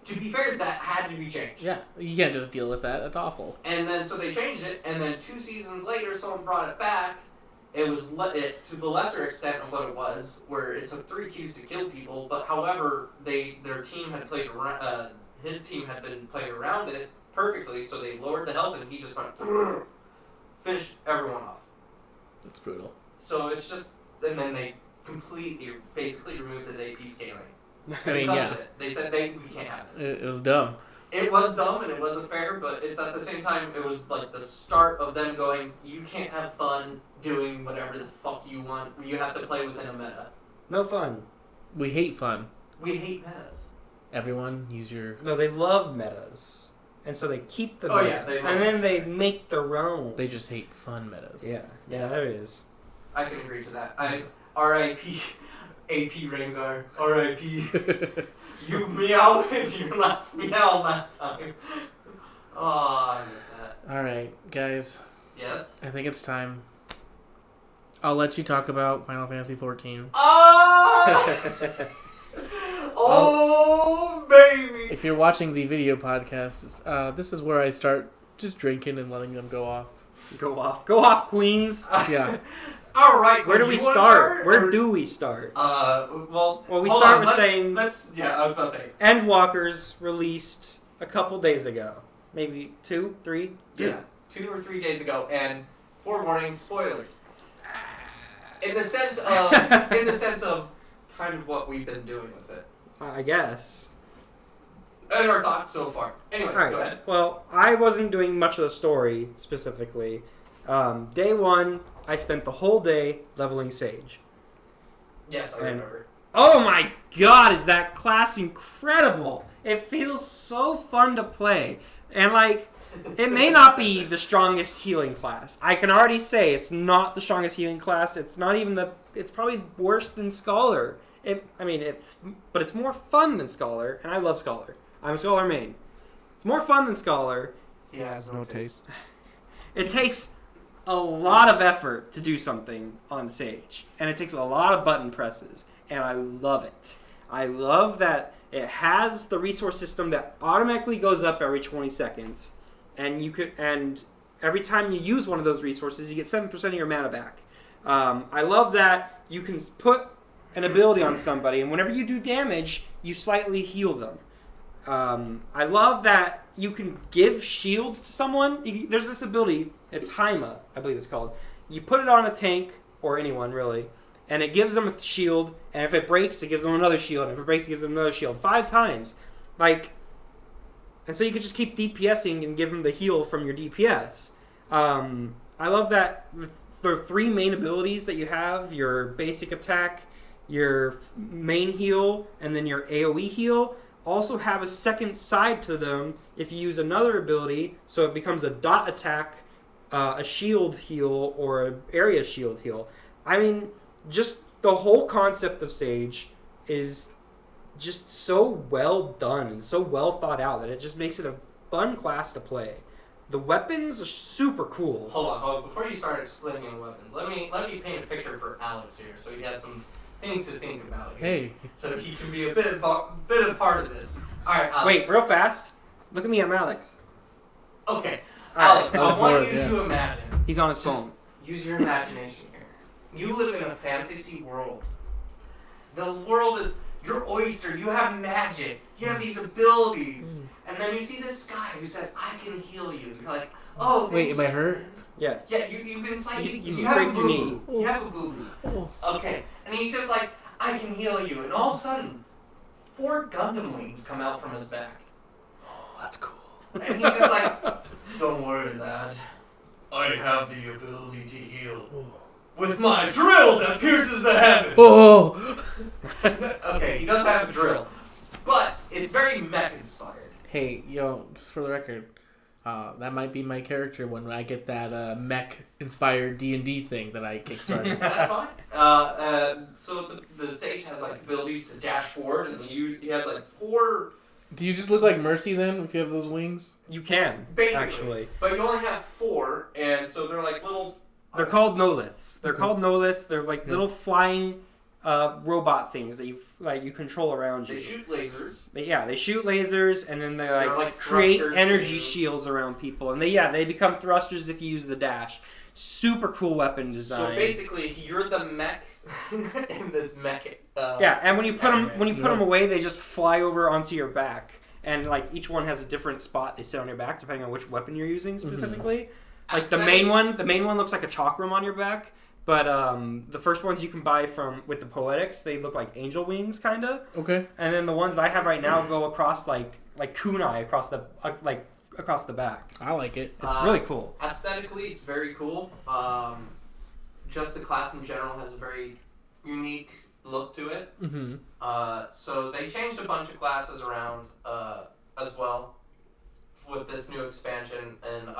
To be fair, that had to be changed.
Yeah, you can't just deal with that. That's awful.
And then, so they changed it, and then 2 seasons later, someone brought it back. It was to the lesser extent of what it was, where it took 3 Qs to kill people, but however, their team had played around, his team had been playing around it perfectly, so they lowered the health, and he just went, finished everyone off.
That's brutal.
So it's just, and then they basically removed his AP scaling.
I mean, yeah.
They said we can't have this.
It was dumb.
It was dumb and it wasn't fair, but it's at the same time, it was like the start of them going, you can't have fun doing whatever the fuck you want. You have to play within a meta.
No fun.
We hate fun.
We hate metas.
Everyone, use your...
No, they love metas. And so they keep the meta.
Yeah,
and then they make their own.
They just hate fun metas.
Yeah, there it is.
I can agree to that. R.I.P. AP Rengar. R.I.P. You meow and you last meow last time. Oh, I missed that.
Alright, guys.
Yes?
I think it's time. I'll let you talk about Final Fantasy 14.
Oh, baby!
If you're watching the video podcast, this is where I start just drinking and letting them go off.
Go off, Queens.
Yeah.
All right.
Where do we start? Where do we start?
Well,
we start with saying.
I was about to say.
Endwalkers released a couple days ago, maybe 2, 3.
Yeah, 2 or 3 days ago, and forewarning, spoilers. In the sense of kind of what we've been doing with it.
I guess.
And our thoughts so far. Anyways,
right.
Go ahead.
Well, I wasn't doing much of the story specifically. Day 1. I spent the whole day leveling Sage.
Yes, I remember.
Oh my god, is that class incredible! It feels so fun to play. And it may not be the strongest healing class. I can already say it's not the strongest healing class. It's not even it's probably worse than Scholar. But it's more fun than Scholar, and I love Scholar. I'm a Scholar main. It's more fun than Scholar.
He has no taste.
It takes a lot of effort to do something on Sage, and it takes a lot of button presses, and I love it. I love that it has the resource system that automatically goes up every 20 seconds, and every time you use one of those resources, you get 7% of your mana back. I love that you can put an ability on somebody, and whenever you do damage, you slightly heal them. I love that you can give shields to someone. There's this ability, it's Haima, I believe it's called. You put it on a tank, or anyone really, and it gives them a shield, and if it breaks, it gives them another shield, and if it breaks, it gives them another shield. 5 times. And so you could just keep DPSing and give them the heal from your DPS. I love that the 3 main abilities that you have, your basic attack, your main heal, and then your AoE heal, also have a second side to them if you use another ability, so it becomes a dot attack, a shield heal, or an area shield heal. I mean, just the whole concept of Sage is just so well done and so well thought out that it just makes it a fun class to play. The weapons are super cool.
Hold on. Before you start explaining the weapons, let me paint a picture for Alex here, so he has some things to think about here.
Hey.
So he can be a bit of part of this. All right, Alex.
Wait, real fast. Look at me, I'm Alex.
Okay,
All
Alex.
right.
I want you to imagine.
He's on his
Just
phone.
use your imagination here. You live in a fantasy world. The world is your oyster. You have magic. You have these abilities. And then you see this guy who says, I can heal you. You're like, oh,
Wait,
thanks.
am I hurt?
Yes.
Yeah, you've been psychic.
You
You have a
scraped your knee.
boo-boo. You have a boo-boo. Okay. And he's just like, I can heal you. And all of a sudden, 4 Gundam wings come out from his back.
Oh, that's cool.
And he's just like, don't worry, lad. I have the ability to heal. With my drill that pierces the heavens.
Oh!
Okay, he does have a drill. But it's very mech-inspired.
Hey, just for the record, that might be my character when I get that mech-inspired D&D thing that I kickstarted.
That's fine. So the Sage has like abilities to dash forward, and he has like 4.
Do you just look like Mercy then if you have those wings?
You can,
Basically.
actually.
But you only have 4, and so they're like little.
They're called Nolitz. They're called Nolitz. They're like little flying robot things that you control around you.
They shoot lasers.
They shoot lasers, and then they
They're like
create
thrusters
energy
too.
shields around people, and they become thrusters if you use the dash. Super cool weapon design.
So basically, you're the mech in this mech.
And when you put them
anime.
them away, they just fly over onto your back, and like each one has a different spot they sit on your back depending on which weapon you're using specifically. Like the main one looks like a chakram on your back, but the first ones you can buy with the poetics, they look like angel wings kind of.
Okay.
And then the ones that I have right now go across like kunai across the across the back.
I like it.
It's really cool.
Aesthetically, it's very cool. Just the class in general has a very unique look to it.
Mm-hmm.
So they changed a bunch of classes around as well with this new expansion, and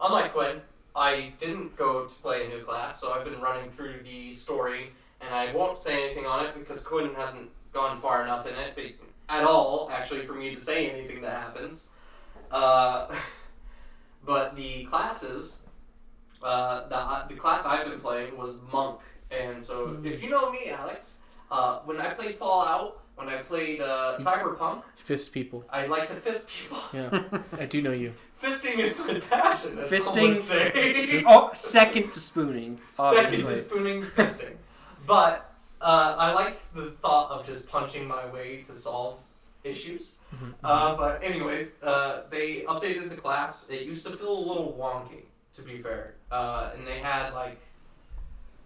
unlike Quinn, I didn't go to play a new class, so I've been running through the story, and I won't say anything on it because Quinn hasn't gone far enough in it at all, actually, for me to say anything that happens. But the classes, the class I've been playing was Monk, and so if you know me, Alex, when I played Fallout, when I played Cyberpunk,
Fist people.
I like to fist people.
Yeah, I do know you.
Fisting is my passion, as some would say.
Second to spooning.
Second
Obviously.
to spooning, fisting. But I like the thought of just punching my way to solve issues. But anyways, they updated the class. It used to feel a little wonky, to be fair. And they had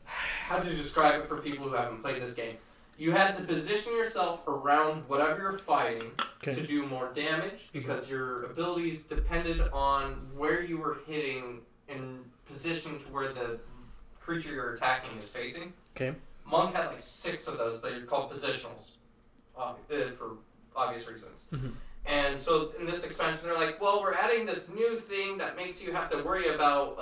how to describe it for people who haven't played this game. You had to position yourself around whatever you're fighting to do more damage because your abilities depended on where you were hitting in position to where the creature you're attacking is facing.
Okay.
Monk had 6 of those. They're called positionals for obvious reasons.
Mm-hmm.
And so in this expansion, they're like, well, we're adding this new thing that makes you have to worry about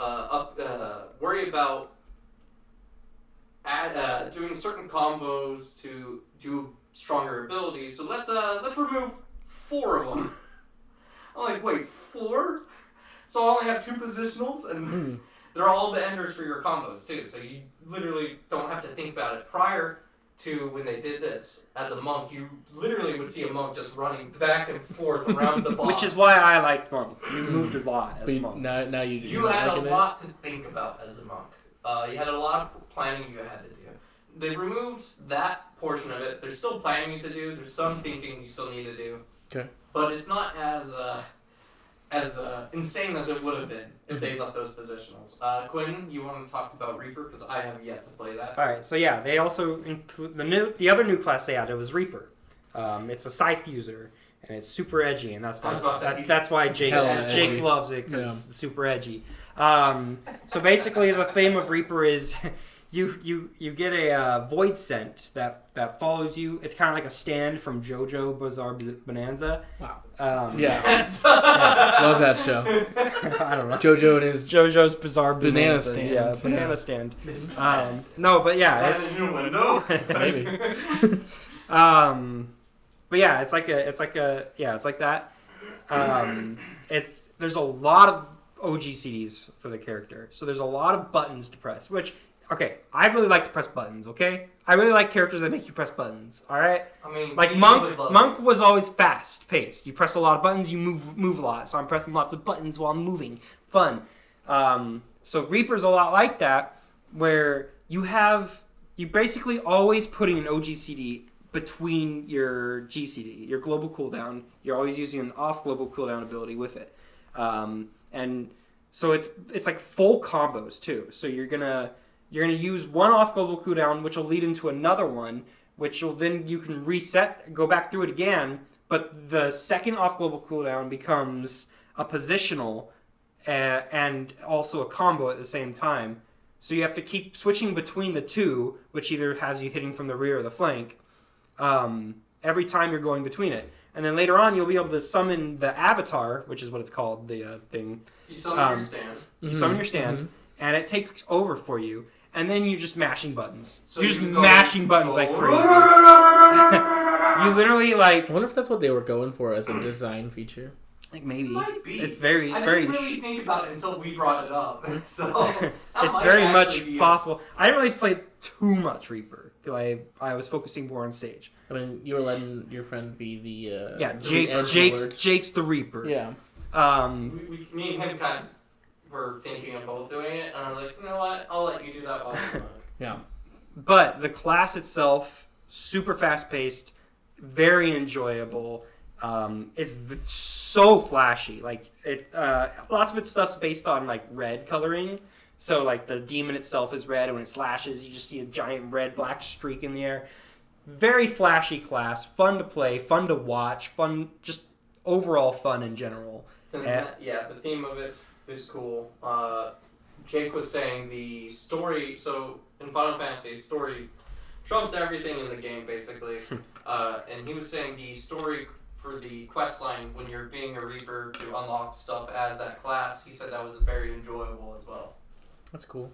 doing certain combos to do stronger abilities. So let's remove 4 of them. I'm like, wait, 4? So I only have 2 positionals, and they're all the enders for your combos too. So you literally don't have to think about it. Prior to when they did this as a monk, you literally would see a monk just running back and forth around the boss.
Which is why I liked monk. You moved a lot as a monk.
Now
you had a lot to think about as a monk. You had a lot of planning you had to do. They removed that portion of it. There's still planning to do. There's some thinking you still need to do.
Okay.
But it's not as insane as it would have been if they left those positionals. Quinn, you want to talk about Reaper? Because I have yet to play that.
Alright, so yeah, they also include the other new class they added was Reaper. It's a scythe user, and it's super edgy, and that's why Jake loves it, because it's super edgy. So basically the theme of Reaper is you get a void scent that follows you. It's kind of like a stand from JoJo Bizarre Bonanza.
Wow.
Yeah.
Love that show.
I don't know.
JoJo and his
JoJo's Bizarre
banana
Bonanza.
stand.
Yeah, banana stand. No, but yeah, it's
maybe.
But yeah, it's like that. There's a lot of OG CDs for the character, so there's a lot of buttons to press. Which, okay, I really like to press buttons. Okay, I really like characters that make you press buttons. All right.
I mean,
like Monk was always fast paced. You press a lot of buttons, you move a lot. So I'm pressing lots of buttons while I'm moving. Fun. So Reaper's a lot like that, where you basically always putting an OG CD between your GCD, your global cooldown. You're always using an off global cooldown ability with it. And so it's like full combos too. So you're gonna use one off global cooldown, which will lead into another one, which will then you can reset, go back through it again. But the second off global cooldown becomes a positional and also a combo at the same time. So you have to keep switching between the two, which either has you hitting from the rear or the flank, every time you're going between it. And then later on, you'll be able to summon the avatar, which is what it's called, the thing.
You summon your stand.
You summon your stand, and it takes over for you. And then you're just mashing buttons.
So
you're just mashing buttons like crazy. You literally
I wonder if that's what they were going for as a design feature.
Like maybe.
Might be.
It's very,
I
very.
didn't really think about it until we brought it up. So
it's very much possible. I didn't really play too much Reaper because I was focusing more on stage.
I mean, you were letting your friend be the
Jake's the Reaper.
Yeah.
Me and him kind of were thinking of both doing it, and I was like, you know what? I'll let you do that while I'm
Yeah.
But the class itself, super fast paced, very enjoyable. It's so flashy. Like lots of its stuff's based on like red coloring. So like the demon itself is red, and when it slashes, you just see a giant red-black streak in the air. Very flashy class, fun to play, fun to watch, fun, just overall fun in general.
Yeah, the theme of it is cool. Jake was saying the story. So in Final Fantasy, story trumps everything in the game basically. And he was saying the story for the quest line when you're being a Reaper to unlock stuff as that class, he said that was very enjoyable as well.
That's cool.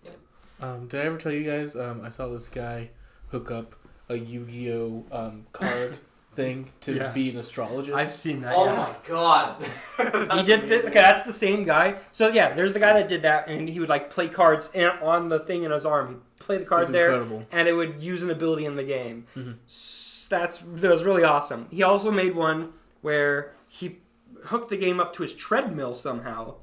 Yep.
Did I ever tell you guys I saw this guy hook up a Yu-Gi-Oh card thing to be an astrologist?
I've seen that.
Oh my god.
He did this. Okay, that's the same guy. So yeah, there's the guy that did that, and he would like play cards on the thing in his arm. He'd play the card there,
incredible.
And it would use an ability in the game.
Mm-hmm.
That was really awesome. He also made one where he hooked the game up to his treadmill somehow,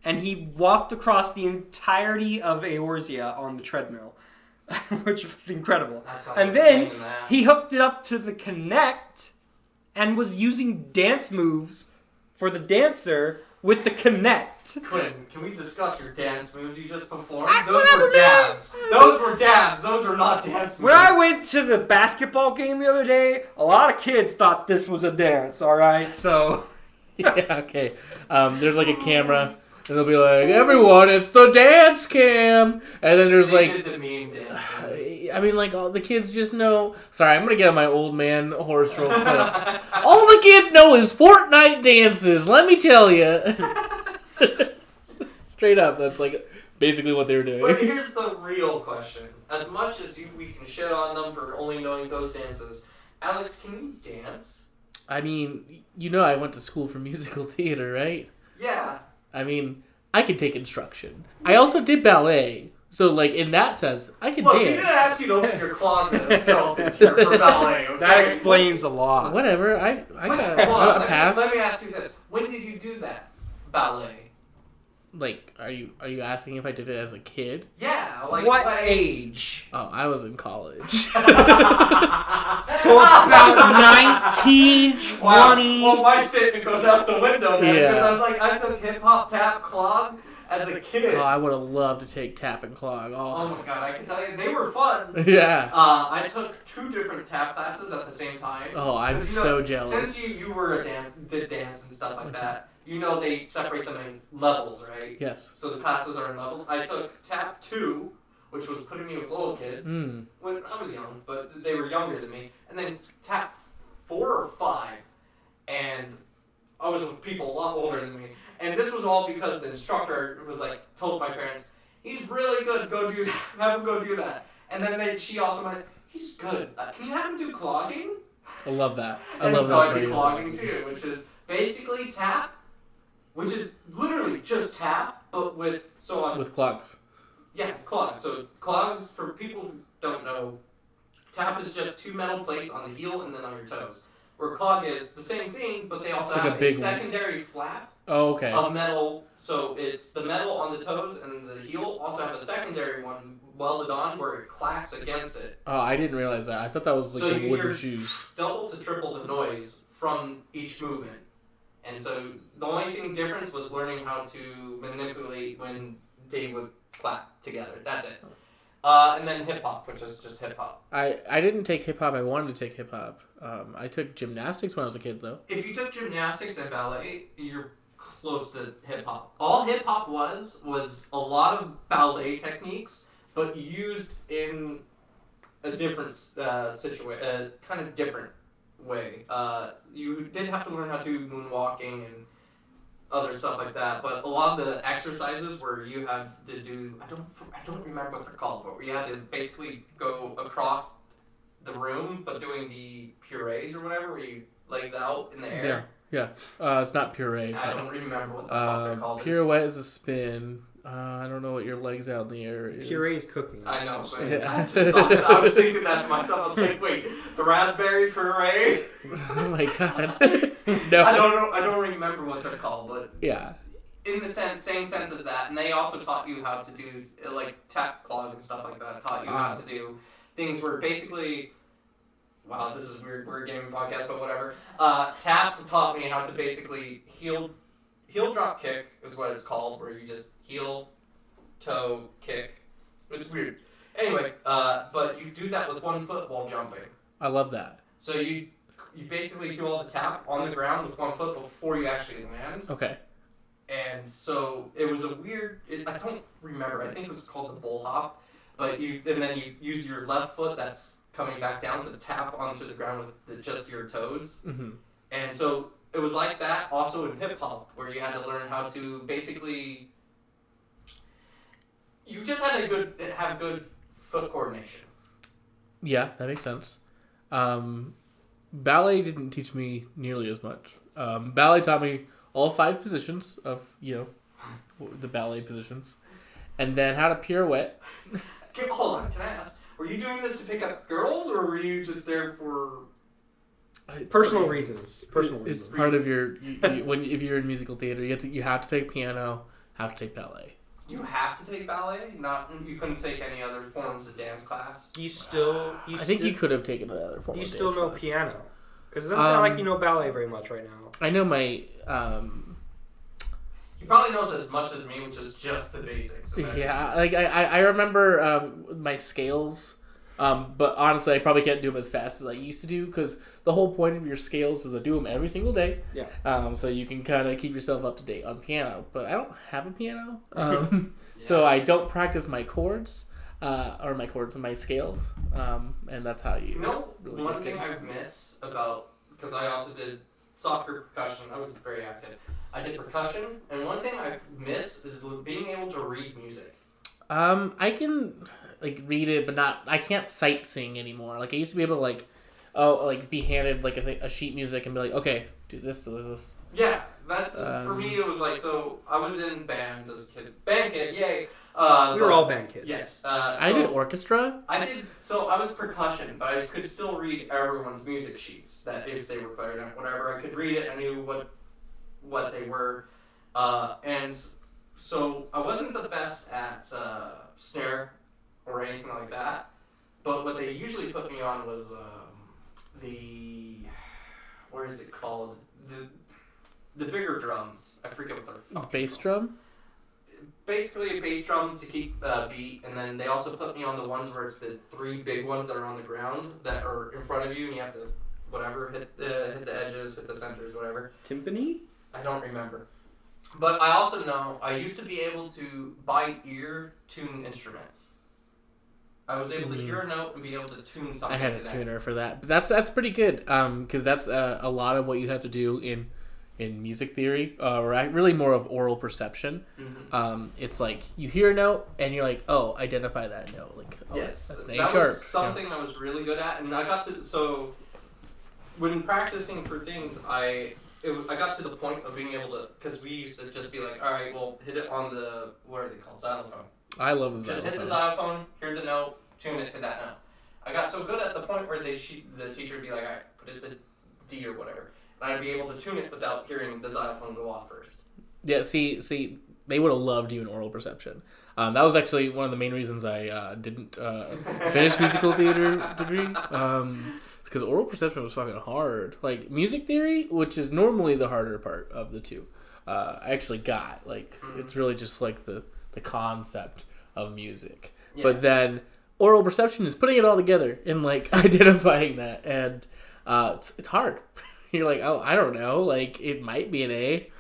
and he walked across the entirety of Eorzea on the treadmill, which was incredible. And then he hooked it up to the Kinect and was using dance moves for the dancer with the Kinect.
Quinn, can we discuss your dance moves you just performed? Those were dabs. Those are not dance moves.
When I went to the basketball game the other day, a lot of kids thought this was a dance, alright? So...
yeah, okay. There's like a camera, and they'll be like, everyone, it's the dance cam! And then there's like...
the meme dances.
I mean, like, all the kids just know... Sorry, I'm gonna get on my old man horse real quick. All the kids know is Fortnite dances, let me tell you. Straight up, that's like basically what they were doing.
But here's the real question. As much as we can shit on them for only knowing those dances, Alex, can you dance?
I mean, you know I went to school for musical theater, right?
Yeah.
I mean, I can take instruction. I also did ballet. So, like, in that sense, I can
Look,
dance.
he didn't ask you to open your closet and skeleton shirt for ballet. Okay?
That explains a lot.
Whatever. I
Wait,
got
hold on,
a pass.
Let me ask you this. When did you do that? Ballet.
Like, are you asking if I did it as a kid?
Yeah, like
What age?
Oh, I was in college.
So about 19, 20.
Well, my statement goes out the window then,
Yeah.
because I was like, I took hip hop, tap, clog as a kid.
Oh, I would have loved to take tap and clog.
Oh
Oh,
my god, I can tell you, they were fun.
yeah.
I took 2 different tap classes at the same time.
Oh, I'm
'Cause, you know,
so jealous.
Since you were did dance and stuff like that, you know they separate them in levels, right?
Yes.
So the classes are in levels. I took tap 2, which was putting me with little kids
Mm.
when I was young, but they were younger than me. And then tap 4 or 5, and I was with people a lot older than me. And this was all because the instructor was like, told my parents, he's really good, go do that, have him go do that. And then she also went, he's good, can you have him do clogging?
I love that. I
And
love
so
that.
I
for
did
you.
clogging too, which is basically tap, which is literally just tap, but with, so on,
With clogs.
yeah, clogs. So clogs, for people who don't know, tap is just 2 metal plates on the heel and then on your toes. Where clog is the same thing, but they also
It's like
have
a
a
big one.
secondary flap
Oh, okay.
of metal. So it's the metal on the toes and the heel also have a secondary one welded on where it clacks against it.
Oh, I didn't realize that. I thought that was like
So
a
you
wooden
hear
shoes.
double to triple the noise from each movement. And so the only thing difference was learning how to manipulate when they would clap together. That's it. And then hip hop, which is just hip hop.
I didn't take hip hop. I wanted to take hip hop. I took gymnastics when I was a kid, though.
If you took gymnastics and ballet, you're close to hip hop. All hip hop was a lot of ballet techniques, but used in a different kind of different way. You did have to learn how to do moonwalking and other stuff like that, but a lot of the exercises where you had to do, I don't remember what they're called, but where you had to basically go across the room, but doing the purees or whatever, where you legs out in the air.
Yeah. It's not puree.
I don't remember what the fuck they're called.
Pirouette is a spin. I don't know what your legs out in the air is.
Puree's cooking.
I know, but
Yeah.
I just thought I was thinking that to myself. I was like, wait, the raspberry puree?
Oh my god. No.
I don't remember what they're called, but
Yeah.
in the same sense as that. And they also taught you how to do like tap clog and stuff like that. Taught you how to do things where basically, wow, this is weird. We're a gaming podcast, but whatever. Tap taught me how to basically heel drop kick is what it's called, where you just heel, toe, kick. It's weird. Anyway, but you do that with one foot while jumping.
I love that.
So you basically do all the tap on the ground with one foot before you actually land.
Okay.
And so it was a weird. I don't remember. I think it was called the bull hop. But then you use your left foot that's coming back down to tap onto the ground with just your toes.
Mm-hmm.
And so it was like that also in hip hop, where you had to learn how to basically. You just had to have good foot coordination.
Yeah, that makes sense. Ballet didn't teach me nearly as much. Ballet taught me all 5 positions of, the ballet positions. And then how to pirouette.
Okay, hold on, can I ask? Were you doing this to pick up girls, or were you just there for...
Personal reasons.
It's part of your... if you're in musical theater, you have to take piano, have to take ballet.
You have to take ballet? You couldn't take any other forms of dance class?
Do you still...
I think you could have taken another form
Do you
of
still
dance
know
class.
piano? Because it doesn't sound like you know ballet very much right now.
I know my...
He probably knows as much as me, which is just the basics.
Yeah, like I remember my scales, but honestly, I probably can't do them as fast as I used to do because the whole point of your scales is to do them every single day.
Yeah.
So you can kind of keep yourself up to date on piano, but I don't have a piano, so I don't practice my chords, or my scales, and that's how you. Really
one thing I miss about, because I also did soccer percussion. I was very active. I did percussion, and one thing I miss is being able to read music.
I can read it, but I can't sight sing anymore. Like I used to be able to be handed a sheet music and be like, okay, do this, do this.
Yeah, that's for me. It was like, so I was in band as a kid. Band kid, yay!
We were all band kids.
Yes.
I did orchestra.
So I was percussion, but I could still read everyone's music sheets. That if they were clarinet, whatever, I could read it. I knew what they were, and so I wasn't the best at snare or anything like that. But what they usually put me on was what is it called? The bigger drums. I forget what they're fucking
Bass
called.
drum.
Basically a bass drum to keep beat, and then they also put me on the ones where it's the 3 big ones that are on the ground that are in front of you, and you have to whatever hit the edges, hit the centers, whatever.
Timpani?
I don't remember. But I also know I used to be able to by ear tune instruments. I was able to hear a note and be able to tune something.
I had a tuner for that. But that's pretty good. Because that's a lot of what you have to do in music theory, or really more of oral perception.
Mm-hmm.
It's like you hear a note and you're like, oh, identify that note. Like, oh,
yes,
that's an A
that
sharp.
was something I was really good at, and I got to so when practicing for things, I got to the point of being able to, because we used to just be like, all right, well, hit it on the, what are they called, xylophone.
I love the
Just
xylophone.
hit the xylophone, hear the note, tune it to that note. I got so good at the point where the teacher would be like, all right, put it to D or whatever. And I'd be able to tune it without hearing the xylophone go off first.
Yeah, see, they would have loved you in oral perception. That was actually one of the main reasons I didn't finish musical theater degree. Because oral perception was fucking hard. Like, music theory, which is normally the harder part of the two, I actually got. Like, it's really just like the concept of music. Yeah. But then oral perception is putting it all together and, like, identifying that. And it's hard. You're like, oh, I don't know. Like, it might be an A.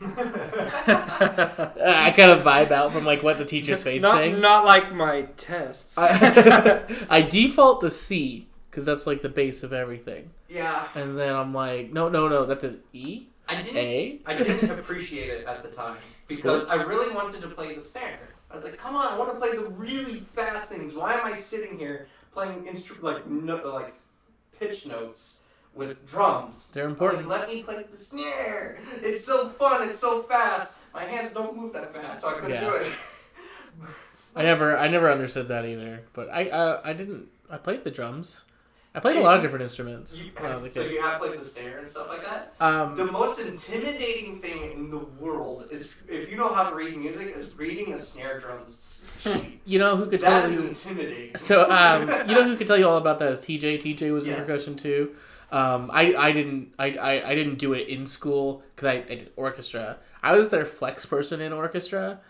I kind of vibe out from like what the teacher's face saying.
Not like my tests.
I default to C because that's like the base of everything.
Yeah.
And then I'm like, no, that's an E. I
didn't appreciate it at the time because I really wanted to play the snare. I was like, come on, I want to play the really fast things. Why am I sitting here playing like pitch notes with drums?
They're important.
Like, let me play the snare. It's so fun. It's so fast. My hands don't move that fast, so I couldn't do it.
I never understood that either. But I played the drums. I played a lot of different instruments.
So you have played the snare and stuff like that? The most intimidating thing in the world is, if you know how to read music, is reading a snare drum's sheet.
You know who could tell you?
That is intimidating.
So, you know who could tell you all about that is TJ. TJ was in percussion too. I didn't do it in school because I did orchestra. I was their flex person in orchestra.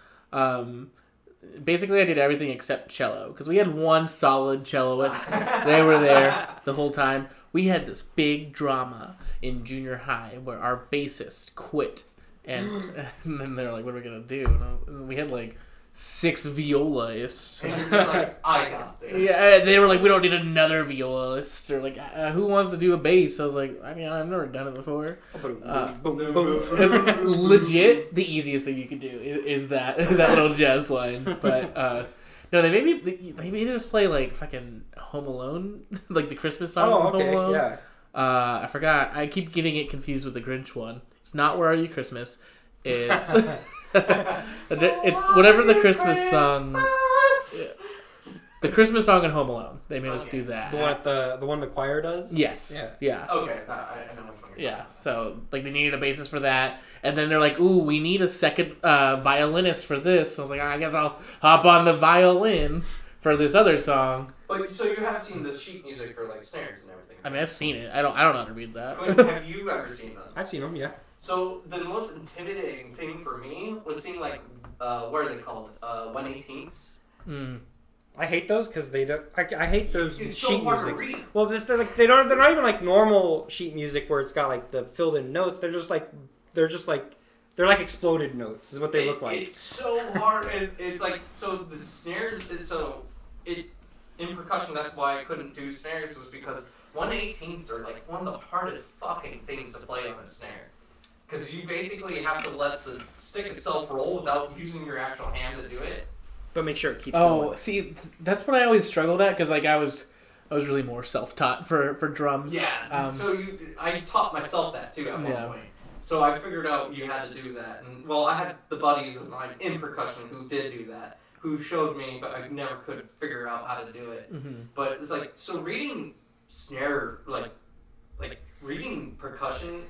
Basically, I did everything except cello because we had one solid celloist. They were there the whole time. We had this big drama in junior high where our bassist quit, and then they're like, "What are we gonna do?" And we had like 6 violaists.
And you're just like, I got this.
Yeah, they were like, we don't need another violist. Or like, who wants to do a bass? I was like, I mean, I've never done it before. It's legit the easiest thing you could do is that little jazz line. But no, they maybe just play like fucking Home Alone, like the Christmas song from Home Alone.
Yeah.
I forgot. I keep getting it confused with the Grinch one. It's not Where Are You Christmas. It's it's whatever the Christmas song. The Christmas song in Home Alone. They made us do that.
The one the choir does?
Yes. Yeah.
Okay, I know which one.
Yeah. So like they needed a bassist for that, and then they're like, "Ooh, we need a second violinist for this." So I was like, I guess I'll hop on the violin for this other song.
But so you have seen the sheet music for like snares and everything.
I mean, I've seen it. I don't know how to read that.
Have you ever seen them?
I've seen them. Yeah.
So the most intimidating thing for me was seeing like what are they called? 1/18ths.
I hate those because they don't. I hate those
it's
sheet
so hard
music.
To read.
Well, they're not even like normal sheet music where it's got like the filled in notes. They're like exploded notes. Is what they look like.
It's so hard. It's like so the snares is in percussion. That's why I couldn't do snares was because 1/18ths are like one of the hardest fucking things to play on a snare. Because you basically have to let the stick itself roll without using your actual hand to do it.
But make sure it keeps going.
See, that's what I always struggled at because like I was I was really more self-taught for drums.
Yeah, I taught myself that too at one point. So I figured out you had to do that. And, well, I had the buddies of mine in percussion who did do that, who showed me, but I never could figure out how to do it.
Mm-hmm.
But it's like, so reading snare, like reading percussion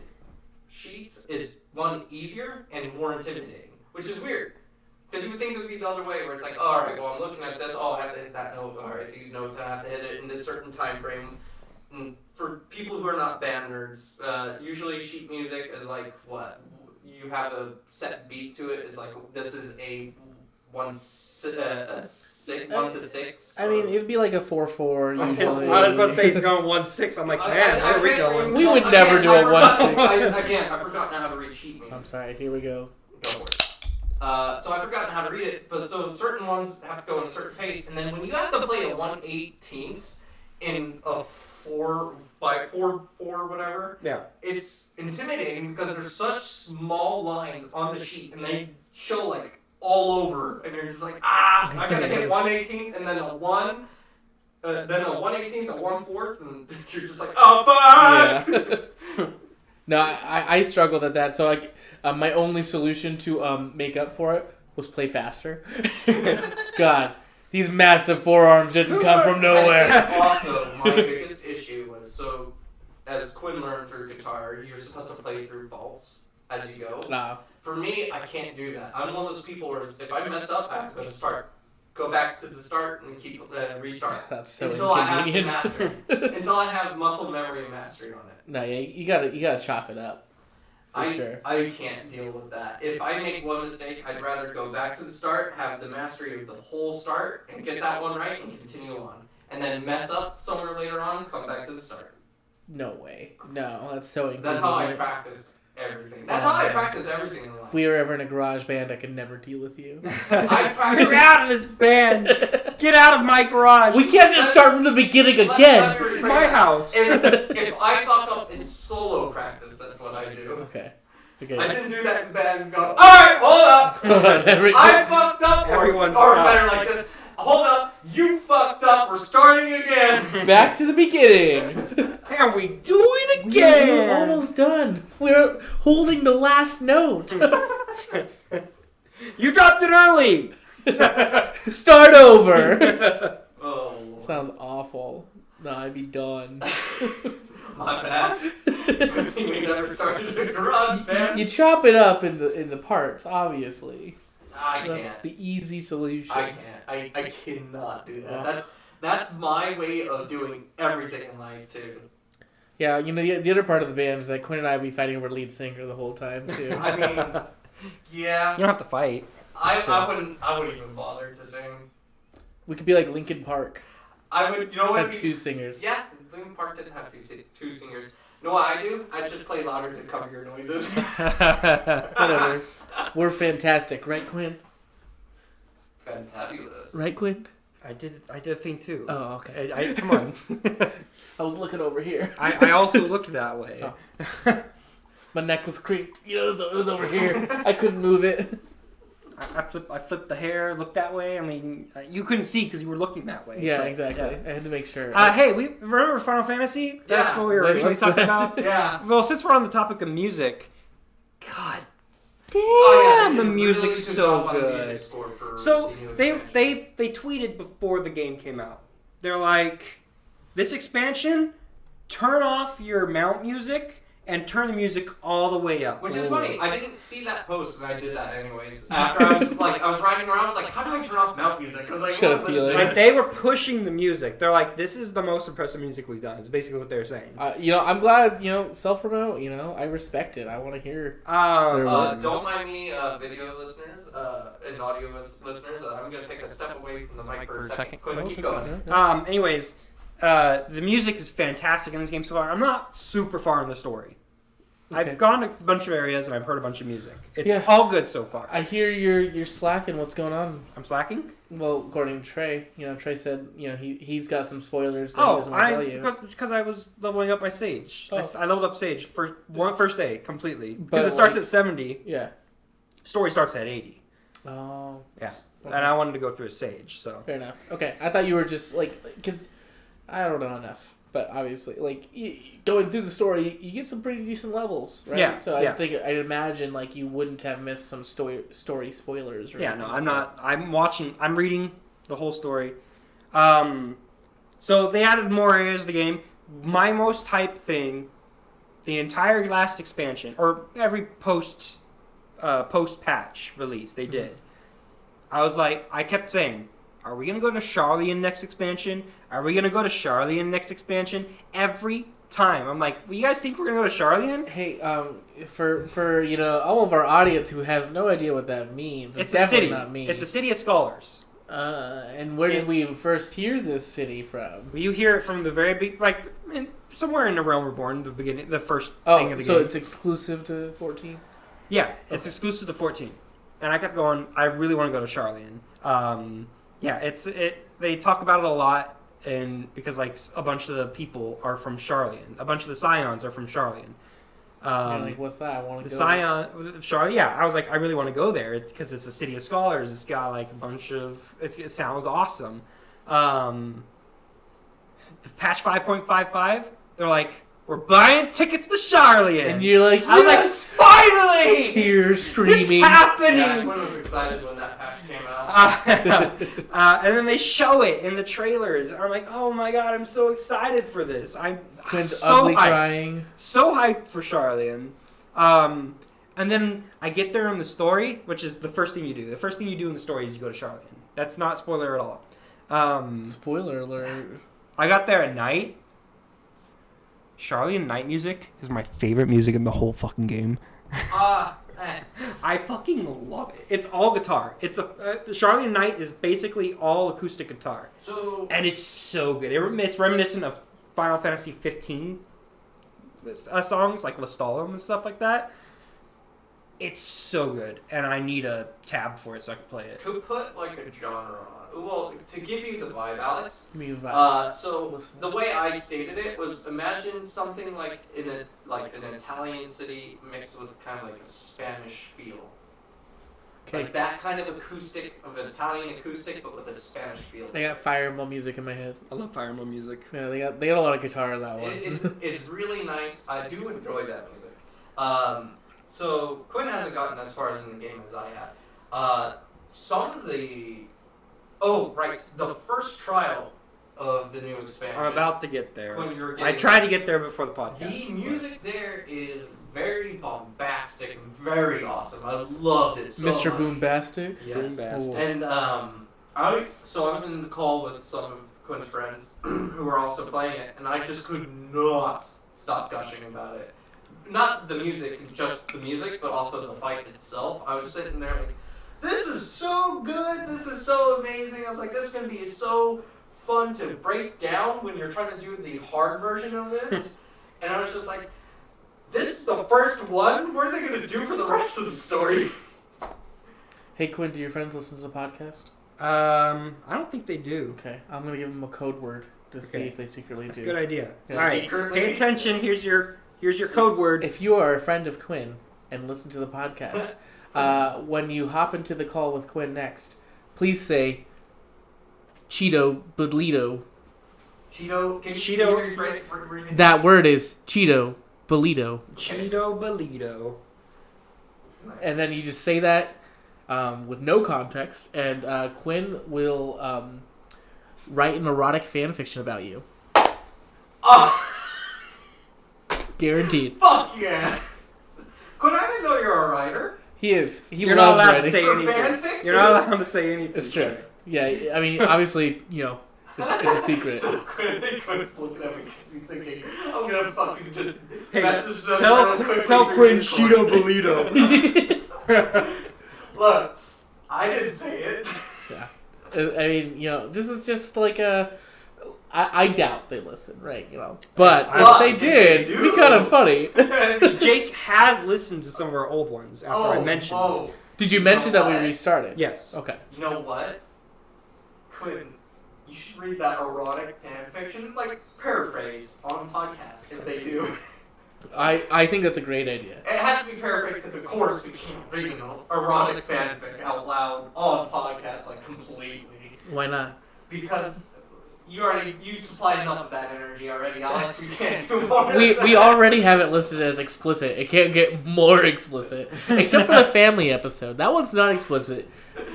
sheets is, one, easier and more intimidating, which is weird. Because you would think it would be the other way, where it's like, all right, well, I'm looking at this, I have to hit that note, all right, these notes, I have to hit it in this certain time frame. And for people who are not band nerds, usually sheet music is like, what? You have a set beat to it, it's like, this is a 1 to 6.
I mean, it'd be like a 4/4 usually.
I was about to say it's going 1/6. I'm like, man, where are we going?
We would never do a 1/6.
Again, I've forgotten how to read sheet music.
I'm sorry. Here we go.
Go for it. So I've forgotten how to read it, but so certain ones have to go in a certain pace, and then when you have to play a 1/18 in a 4/4 whatever, it's intimidating because there's such small lines on the sheet, and they show like all over, and you're just like, I gotta hit 1/18 and then a 1, then a 1/18, a 1/4, and you're just like, oh fuck!
Yeah. No, I struggled at that, so like my only solution to make up for it was play faster. God, these massive forearms didn't come from nowhere.
Also, my biggest issue was, so as Quinn learned through guitar, you're supposed to play through vaults as you go. For me, I can't do that. I'm one of those people where if I mess up, I have to go to start. Go back to the start and keep restart.
That's so
until
inconvenient.
I have mastery. Until I have muscle memory and mastery on it.
No, you gotta chop it up. For sure.
I can't deal with that. If I make one mistake, I'd rather go back to the start, have the mastery of the whole start, and get that one right, and continue on. And then mess up somewhere later on, come back to the start.
No way. No, that's so inconvenient.
That's how I practice everything. That's how I practice everything in life.
If we were ever in a garage band, I could never deal with you.
You're out of this band! Get out of my garage!
We can't just start from the beginning again!
This is my house!
If I fuck up in solo practice, that's what I do.
Okay.
I didn't do that in band and go, alright, hold up! I fucked up! Or better like this, hold up, you fucked up, we're starting again!
Back to the beginning!
And we do it again!
We're almost done. We're holding the last note.
You dropped it early!
Start over!
Oh.
Sounds awful. No, I'd be done.
My bad. Good thing we never started a garage band.
You chop it up in the parts, obviously.
I
That's
can't.
the easy solution.
I can't. I cannot do that. That's my way of doing everything in life too.
Yeah, you know, the other part of the band is that Quinn and I would be fighting over lead singer the whole time, too.
I mean, yeah.
You don't have to fight.
I wouldn't even bother to sing.
We could be like Linkin Park.
I would, you know what?
Have 2 singers.
Yeah, Linkin Park didn't have 2 singers. You know what I do? I just play louder to cover your noises.
Whatever. We're fantastic, right, Quinn?
Fantabulous.
Right, Quinn?
I did a thing too.
Oh, okay.
Come on.
I was looking over here.
I also looked that way.
Oh. My neck was creaked. You know, it was over here. I couldn't move it.
I flipped the hair, looked that way. I mean, you couldn't see because you were looking that way.
Yeah,
but,
exactly.
Yeah.
I had to make sure.
Hey, we remember Final Fantasy? That's what we were originally talking about.
Yeah.
Well, since we're on the topic of music, God damn, the music's so good. So they tweeted before the game came out. They're like, this expansion, turn off your mount music and turn the music all the way up.
Which is funny. I didn't see that post, and I did that anyways. After I was riding around, I was like, how do I turn off mount music? I was like,
Like, they were pushing the music. They're like, this is the most impressive music we've done. It's basically what they're saying.
You know, I'm glad, you know, self-promote, you know, I respect it. I want to hear
don't mind me, video listeners and audio listeners. I'm going to take a step away from the mic for a second. Keep going.
Anyways, the music is fantastic in this game so far. I'm not super far in the story. Okay. I've gone to a bunch of areas and I've heard a bunch of music. It's all good so far.
I hear you're slacking. What's going on?
I'm slacking?
Well, according to Trey, you know, Trey said, you know, he's got some spoilers that he doesn't want to tell you.
It's because I was leveling up my Sage. I leveled up Sage for first day completely.
But
because it starts at 70.
Yeah.
Story starts at 80.
Oh.
Yeah.
Okay.
And I wanted to go through a Sage, so.
Fair enough. Okay. I thought you were just like, because I don't know enough, but obviously, like going through the story, you get some pretty decent levels, right?
Yeah.
So I'd imagine like you wouldn't have missed some story spoilers. Or
yeah. No, I'm not. I'm reading the whole story. So they added more areas of the game. My most hype thing, the entire last expansion, or every post patch release they did. I was like, I kept saying, are we gonna go to Charlie in next expansion? Are we gonna go to Charlie in next expansion? Every time, I'm like, well, you guys think we're gonna go to Charlie in?
Hey, for all of our audience who has no idea what that means,
It's
definitely
a city.
not me.
It's a city of scholars.
And where did we first hear this city from?
You hear it from the very big, somewhere in the Realm Reborn, the beginning, the first thing of the game.
So it's exclusive to 14?
Yeah, it's exclusive to 14. And I kept going, I really want to go to Charlian. They talk about it a lot, and because a bunch of the people are from Charlian. A bunch of the Scions are from Charlian.
What's that? I want to go.
Scion, Charlie. Yeah, I was like, I really want to go there. It's because it's a city of scholars. It's got a bunch of. It sounds awesome. Patch 5.55. They're like, we're buying tickets to Charlian,
and you're like,
I was like, finally,
tears streaming.
It's happening.
Yeah, everyone was excited when that patch came out.
And then they show it in the trailers. I'm like, oh my god, I'm so excited for this. I'm so hyped.
Crying.
So hyped for Charlian. And then I get there in the story, which is the first thing you do. The first thing you do in the story is you go to Charlian. That's not spoiler at all.
Spoiler alert.
I got there at night. Charlian night music is my favorite music in the whole fucking game. I fucking love it. It's all guitar. It's Charlian Night is basically all acoustic guitar. And it's so good. It's reminiscent of Final Fantasy 15 songs like Lestalum and stuff like that. It's so good, and I need a tab for it so I can play it.
To put a genre on, well, to give you the vibe, Alex.
Give me the vibe.
So the way I stated it was, imagine something like an Italian city mixed with kind of a Spanish feel.
Okay.
Like that kind of acoustic, of an Italian acoustic, but with a Spanish feel.
I got Fire Emblem music in my head.
I love Fire Emblem music.
Yeah, they got a lot of guitar in that one.
It's really nice. I do enjoy that music. So Quinn hasn't gotten as far as in the game as I have. Some of the the first trial of the new expansion.
I'm about to get there.
When you're
I tried to get there before the podcast.
The music there is very bombastic and very awesome. I loved it so
Mr.
much.
Boombastic?
Yes.
Boombastic.
And I was in the call with some of Quinn's friends who were also playing it, and I just could not stop gushing about it. Not the music, just the music, but also the fight itself. I was sitting there like, this is so good, this is so amazing. I was like, this is going to be so fun to break down when you're trying to do the hard version of this. And I was just like, this is the first one? What are they going to do for the rest of the story?
Hey Quinn, do your friends listen to the podcast?
I don't think they do.
Okay, I'm going to give them a code word to see if they secretly
That's
do.
a good idea.
Yes.
All right, pay attention. Here's your code word.
If you are a friend of Quinn and listen to the podcast, when you hop into the call with Quinn next, please say Cheeto Bolito.
Cheeto.
That word is Cheeto Bolito.
Cheeto Bolito.
And then you just say that with no context, and Quinn will write an erotic fan fiction about you.
Oh!
Guaranteed.
Fuck yeah! Quinn, I didn't know you're a writer.
He is.
You're not allowed
writing.
to say
For
anything.
fanfic,
You're not allowed to say anything.
It's true. Yeah, I mean, obviously, it's a secret.
So Quinn's looking at me because he's thinking, I'm gonna fucking just
Hey,
message them
tell
real quickly
Quinn
through Discord.
Cheeto Bolito.
Look, I didn't say it.
Yeah. I mean, this is just like a... I doubt they listen, right? But if they did, it'd be kind of funny.
Jake has listened to some of our old ones after I mentioned it.
Did you mention that we restarted?
Yes.
Okay.
You know what? Quinn, you should read that erotic fan fiction, paraphrased on podcast if they do.
I think that's a great idea.
It has to be paraphrased because, of course, we can't read erotic fanfic out loud on podcasts, completely.
Why not?
Because You supplied enough of that energy already, Alex. You can't do more.
We already have it listed as explicit. It can't get more explicit. Except for the family episode. That one's not explicit.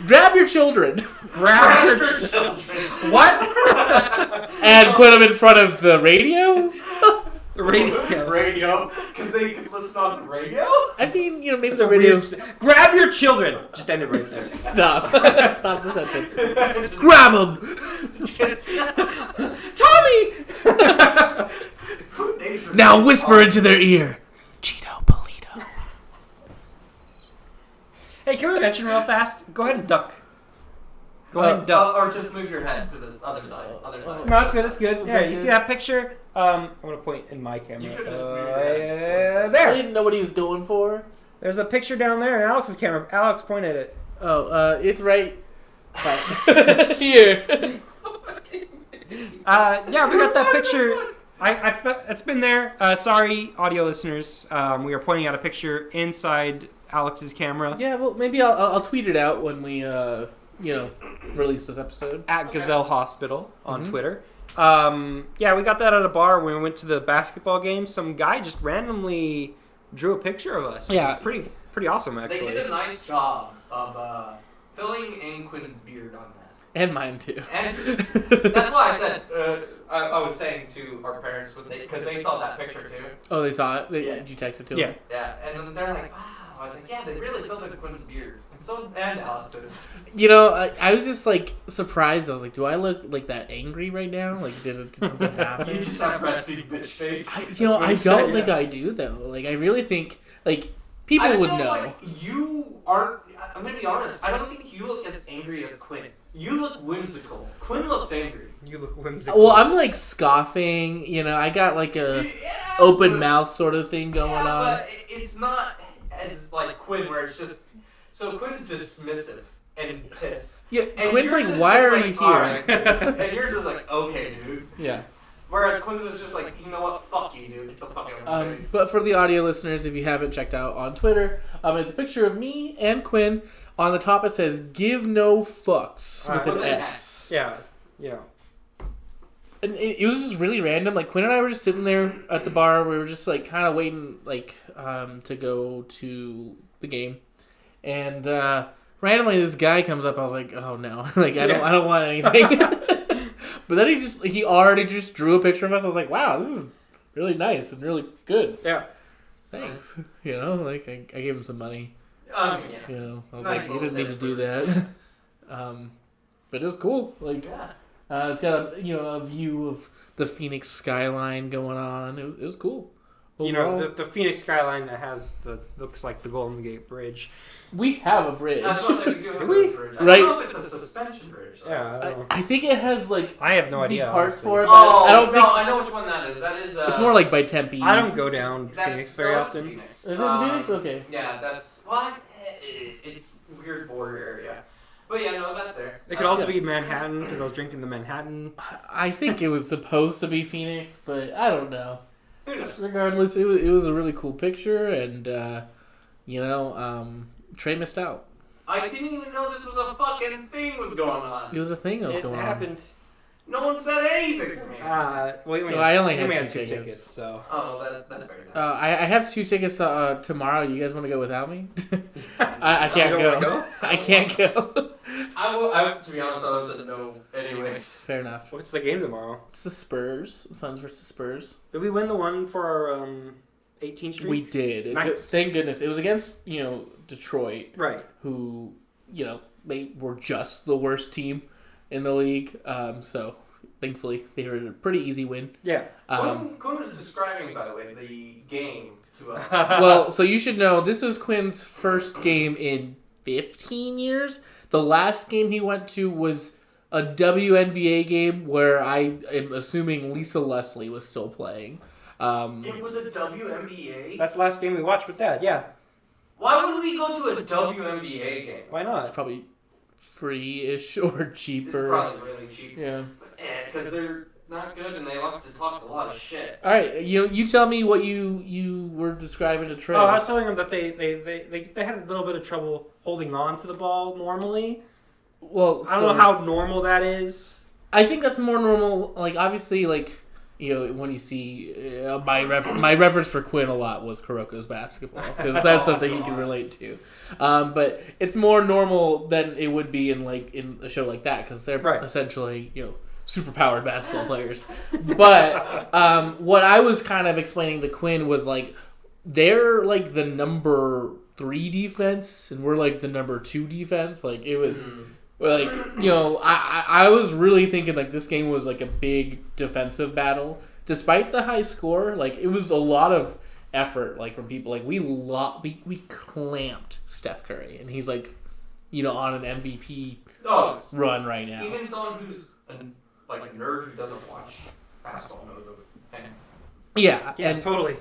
Grab your children.
Grab your children. What?
And put them in front of the radio?
The radio.
Radio? Because they can listen on the radio?
I mean, maybe
It's
the
a
radio...
weird... Grab your children. Just end it right there.
Stop. Stop the sentence. Grab them.
Tommy!
Now whisper into their ear. Cheeto Polito.
Hey, can we mention real fast? Go ahead and duck. Go ahead and duck.
Or just move your head to the other side.
No, that's good. That's good. Yeah, you see that picture? I'm gonna point in my camera.
You could just move your head.
I
There.
didn't know what he was going for.
There's a picture down there in Alex's camera. Alex, point at it.
Oh, it's right here.
Yeah, we got that picture. It's been there. Sorry, audio listeners. We are pointing out a picture inside Alex's camera.
Yeah, well, maybe I'll tweet it out when we release this episode.
At Gazelle Hospital on Twitter. Yeah, we got that at a bar when we went to the basketball game. Some guy just randomly drew a picture of us.
Yeah.
It was pretty awesome, actually.
They did a nice job of filling in Quinn's beard on that.
And mine too.
And that's why I said, I was saying to our parents, because they saw that picture too.
Oh, they saw it?
Yeah.
Did you text it to
Yeah.
them?
Yeah, and they're like, wow. I was like, yeah, they really filled in Quinn's beard. And Alex's.
I was just surprised. I was like, do I look like that angry right now? Like, did something happen?
You just have rusty bitch face.
I don't think I do though. Like, I really think people would know.
Like you aren't. I'm gonna be honest. I don't think you look as angry as Quinn. You look whimsical. Quinn looks angry.
You look whimsical.
Well, I'm scoffing. I got a open mouth sort of thing going on.
But it's not as Quinn, where it's just. So Quinn's dismissive and pissed.
Yeah,
and
Quinn's
yours is
why
just
are you here?
Right. And yours is okay, dude.
Yeah.
Whereas Quinn's is just you know what? Fuck you, dude. Get the fuck out of my face.
But for the audio listeners, if you haven't checked out on Twitter, it's a picture of me and Quinn. On the top it says, "Give no fucks," with an X.
Yeah.
And it was just really random. Quinn and I were just sitting there at the bar. We were just kind of waiting to go to the game. And randomly this guy comes up. I was like, oh no. I don't want anything. But then he already just drew a picture of us. I was like, wow, this is really nice and really good.
Yeah.
Thanks. I gave him some money.
Yeah.
I was
Nice
you didn't need to do that. But it was cool. It's got a view of the Phoenix skyline going on. It was cool. Overall,
The Phoenix skyline that looks like the Golden Gate Bridge.
we have a bridge.
That's what I said, we do have a
we?
bridge. I
Right.
don't know if it's a suspension bridge. Though.
Yeah. I don't know.
I think it has
I have no
the
idea.
parts
honestly.
for it. But
Oh,
I don't think
I know which one that is. That is.
it's more by Tempe.
I don't go down
That's
Phoenix very
that's
often.
Phoenix.
Is it in Phoenix? Okay.
Yeah, that's what. It's weird border area. But yeah, no, that's there.
It could also be Manhattan because I was drinking the Manhattan.
I think it was supposed to be Phoenix, but I don't know.
Who knows?
Regardless, it was a really cool picture, and Trey missed out.
I didn't even know this was a fucking thing was going on.
It was a thing that was
It
going
happened.
No one said anything to me.
I only had
had
two
two
tickets.
so.
Oh, that's very nice.
I have 2 tickets tomorrow. You guys want to go without me? I can't
You don't
go.
wanna go?
I can't go.
To be honest, I would have said no anyways.
Fair enough.
What's the game tomorrow?
It's the Spurs. Suns versus Spurs.
Did we win the one for our 18th Street?
We did.
Nice.
Thank goodness. It was against, Detroit,
Right.
who, they were just the worst team in the league. So, thankfully, they were a pretty easy win.
Yeah.
Quinn was describing, by the way, the game to us.
Well, so you should know, this was Quinn's first game in 15 years. The last game he went to was a WNBA game where I am assuming Lisa Leslie was still playing.
It was a WNBA?
That's the last game we watched with Dad, yeah.
Why would we go to a WNBA game?
Why
It's
not?
probably free-ish or
It's
cheaper.
probably really cheap.
Yeah.
Because they're not good and they like to talk a lot of shit.
All right, you tell me what you were describing to Trey.
Oh, I was telling him that they had a little bit of trouble holding on to the ball normally.
Well,
I don't know how normal that is.
I think that's more normal. Like, obviously, like, you know, when you see my reference for Quinn a lot was Kuroko's basketball, because that's something he can relate to. But it's more normal than it would be in a show like that, because they're essentially, you know, superpowered basketball players. But what I was kind of explaining to Quinn was, like, they're like the number 3 defense, and we're like the number 2 defense. Like, it was. Like, you know, I was really thinking, like, this game was, like, a big defensive battle. Despite the high score, like, it was a lot of effort, like, from people. Like, we clamped Steph Curry, and he's, like, you know, on an MVP run right now.
Even someone who's, a nerd who doesn't watch basketball knows a fan.
Yeah,
and totally.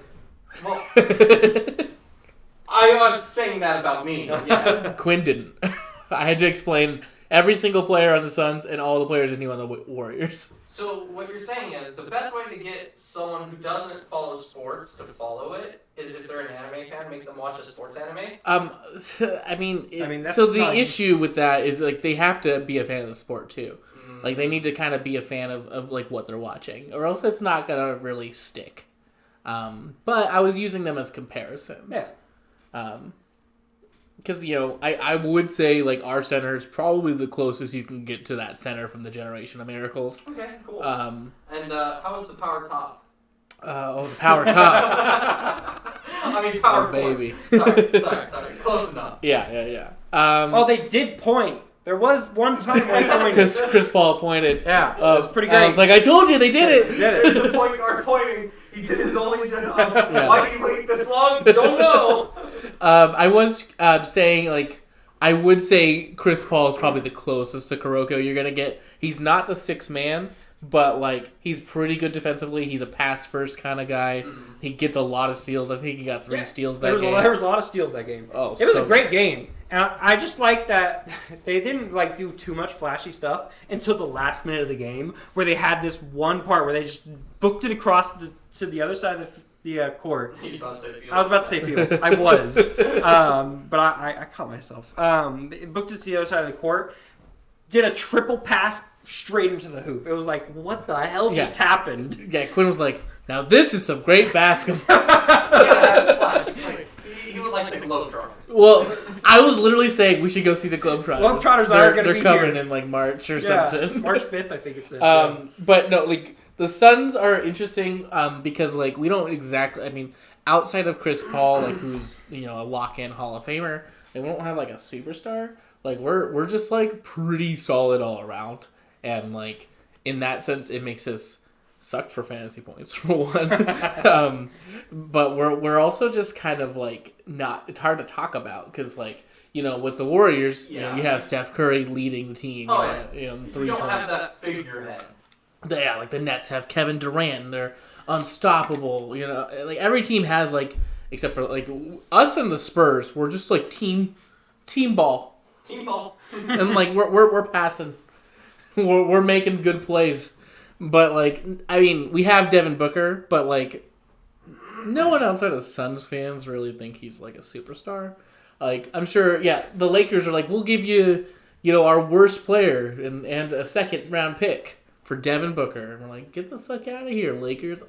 Well, I was saying that about me. Yeah.
Quinn didn't. I had to explain every single player on the Suns and all the players I knew on the Warriors.
So what you're saying is the best way to get someone who doesn't follow sports to follow it is if they're an anime fan, make them watch a sports anime?
I mean, so the issue with that is, like, they have to be a fan of the sport too. Like, they need to kind of be a fan of like what they're watching, or else it's not gonna really stick. But I was using them as comparisons. Yeah. Because, you know, I would say, like, our center is probably the closest you can get to that center from the Generation of Miracles.
Okay, cool. And how was the power top?
The power top.
I mean, power
baby.
Sorry. Close enough.
Yeah.
They did point. There was one time where he pointed.
Chris Paul pointed.
Yeah, it was pretty great.
I was like, I told you, they did it.
They did it.
The point guard pointing. He did his only job. Yeah. Why did he wait this long? Don't know.
I was saying, like, I would say Chris Paul is probably the closest to Kuroko you're going to get. He's not the 6th man, but, like, he's pretty good defensively. He's a pass-first kind of guy. He gets a lot of steals. I think he got 3 steals that game.
There was a lot of steals that game.
Oh,
it was a great game. And I just like that they didn't, like, do too much flashy stuff until the last minute of the game, where they had this one part where they just booked it across to the other side of the court.
I
was about to say field. I was. But I caught myself. They booked it to the other side of the court, did a triple pass straight into the hoop. It was like, what the hell just happened?
Yeah, Quinn was like, now this is some great basketball.
He would like the Globetrotters.
Well, I was literally saying we should go see the Globetrotters.
Globetrotters are going to be
They're coming
here.
in, like, March or something.
March 5th, I think it said.
But no, like, the Suns are interesting because, like, we don't exactly, I mean, outside of Chris Paul, like, who's, you know, a lock-in Hall of Famer, and we don't have, like, a superstar. Like, we're just, like, pretty solid all around. And, like, in that sense, it makes us suck for fantasy points, for one. But we're also just kind of, like, not, it's hard to talk about because, like, you know, with the Warriors, you know, you have Steph Curry leading the team. You know, 3
you don't
points.
have that figurehead.
Yeah, like the Nets have Kevin Durant. They're unstoppable. You know, like every team has, like, except for, like, us and the Spurs, we're just like team ball.
Team ball.
And, like, we're passing. We're making good plays. But, like, I mean, we have Devin Booker, but, like, no one outside of Suns fans really think he's, like, a superstar. Like, I'm sure, yeah, the Lakers are like, we'll give you, you know, our worst player and a 2nd round pick for Devin Booker. And we're like, get the fuck out of here, Lakers.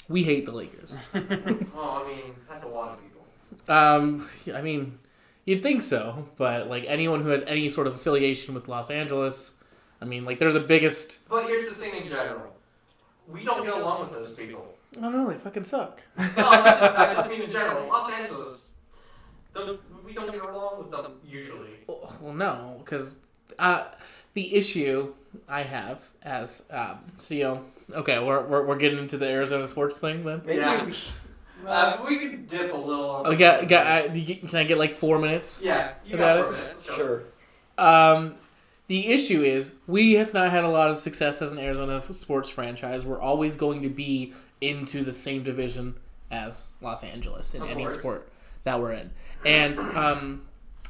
We hate the Lakers.
Well, I mean, that's a lot of people.
I mean, you'd think so, but, like, anyone who has any sort of affiliation with Los Angeles, I mean, like, they're the biggest.
But here's the thing in general. We don't get along with those people.
Oh, no, they fucking suck.
No, I just mean in general. Los Angeles, we don't get along with them usually.
Well, no, because the issue I have as so, you know, okay, we're getting into the Arizona sports thing then.
Yeah. We could dip a little. On
can I get like 4 minutes?
Yeah, you
got
4 minutes.
Sure.
The issue is we have not had a lot of success as an Arizona sports franchise. We're always going to be into the same division as Los Angeles in any sport that we're in. And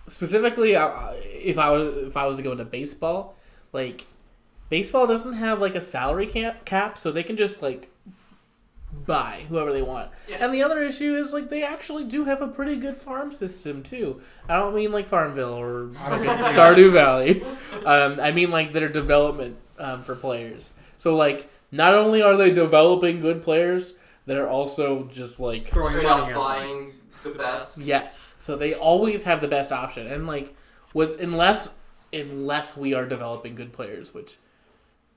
specifically, if I was to go into baseball, like, baseball doesn't have, like, a salary cap, so they can just, like, buy whoever they want. Yeah. And the other issue is, like, they actually do have a pretty good farm system too. I don't mean like Farmville or Stardew Valley. I mean like their development for players. So like not only are they developing good players, they're also just like
throwing
Straight
money
up
at
buying the best.
yes. So they always have the best option, and like unless we are developing good players, which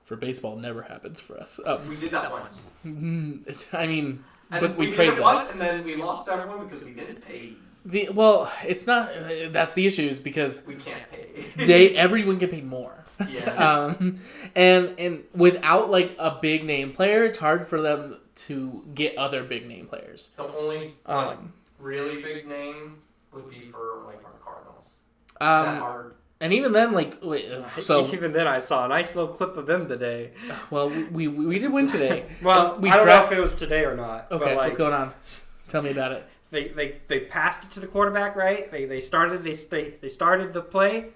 for baseball never happens for us.
We did that once.
I mean,
And
but
we
we
did
trade
it once, and then we lost everyone because we didn't pay.
It's not. That's the issue, is because
We can't pay.
everyone can pay more.
Yeah.
And without like a big name player, it's hard for them to get other big name players.
The only really big name would be for like our Cardinals. That are.
And even then, like,
Even then, I saw a nice little clip of them today.
well, we did win today.
Well,
we
I don't know if it was today or not.
Okay,
but like,
what's going on? Tell me about it.
They passed it to the quarterback, right? They started the play,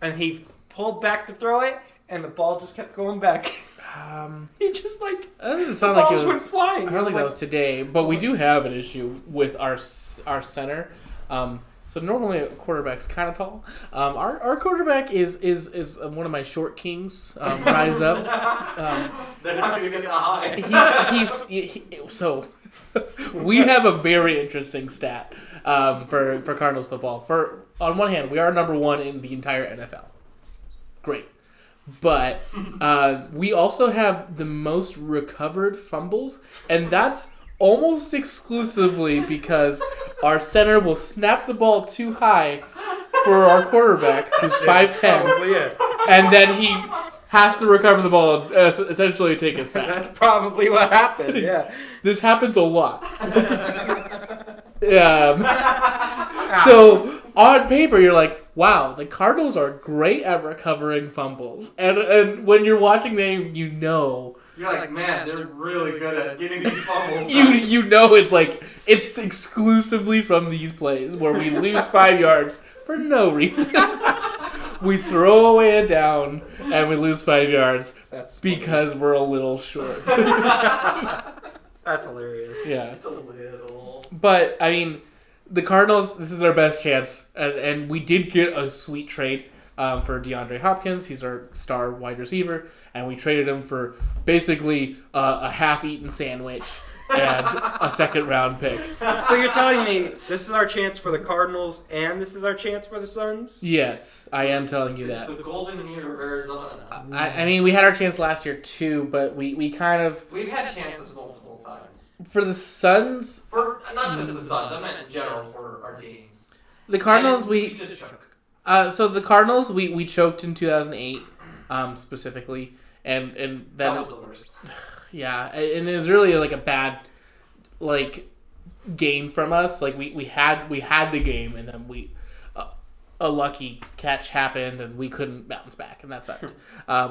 and he pulled back to throw it, and the ball just kept going back. He just like
That doesn't
the
sound
ball
like it
just
was.
went flying.
I don't think that was today, but we do have an issue with our center. So normally a quarterback's kind of tall. Our quarterback is one of my short kings. Rise up.
They're not going to get the high.
So we have a very interesting stat for Cardinals football. On one hand, we are number one in the entire NFL. Great. But we also have the most recovered fumbles, and that's almost exclusively because our center will snap the ball too high for our quarterback, who's 5'10", and then he has to recover the ball and essentially take a sack.
That's probably what happened. Yeah.
This happens a lot. So on paper, you're like, wow, the Cardinals are great at recovering fumbles, and when you're watching them, you know.
You're like, man, they're really good at getting these fumbles.
You know it's exclusively from these plays where we lose 5 yards for no reason. We throw away a down and we lose 5 yards because we're a little short.
That's hilarious.
Yeah.
Just a little.
But I mean, the Cardinals, this is their best chance, and we did get a sweet trade for DeAndre Hopkins. He's our star wide receiver, and we traded him for basically a half-eaten sandwich and a second-round pick.
So you're telling me this is our chance for the Cardinals, and this is our chance for the Suns?
Yes, I am telling you that.
It's the golden year of Arizona.
I mean, we had our chance last year too, but we kind of...
We've had chances multiple times.
For the Suns...
For not just the Suns, I meant in general for our teams.
The Cardinals,
And
we
just choke.
So the Cardinals, we choked in 2008, specifically, and then
That was the worst.
yeah, and it was really like a bad game from us. Like we had the game, and then a lucky catch happened, and we couldn't bounce back, and that sucked.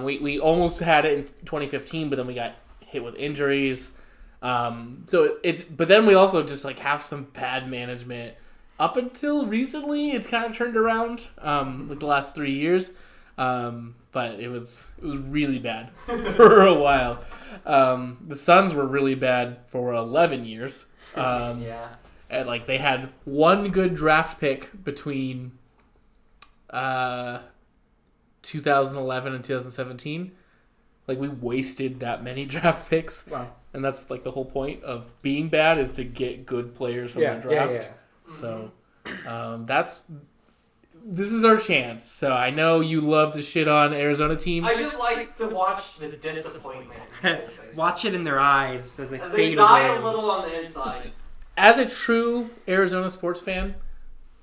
We almost had it in 2015, but then we got hit with injuries. But then we also just like have some bad management. Up until recently, it's kind of turned around, like the last 3 years, but it was really bad for a while. The Suns were really bad for 11 years.
Yeah.
And like they had one good draft pick between 2011 and 2017. Like we wasted that many draft picks.
Wow.
And that's like the whole point of being bad is to get good players from the draft.
Yeah.
So, this is our chance. So I know you love to shit on Arizona teams.
I just like to watch the disappointment. in people's faces.
Watch it in their eyes as they
As
fade
they die
away.
a little on the inside.
As a true Arizona sports fan,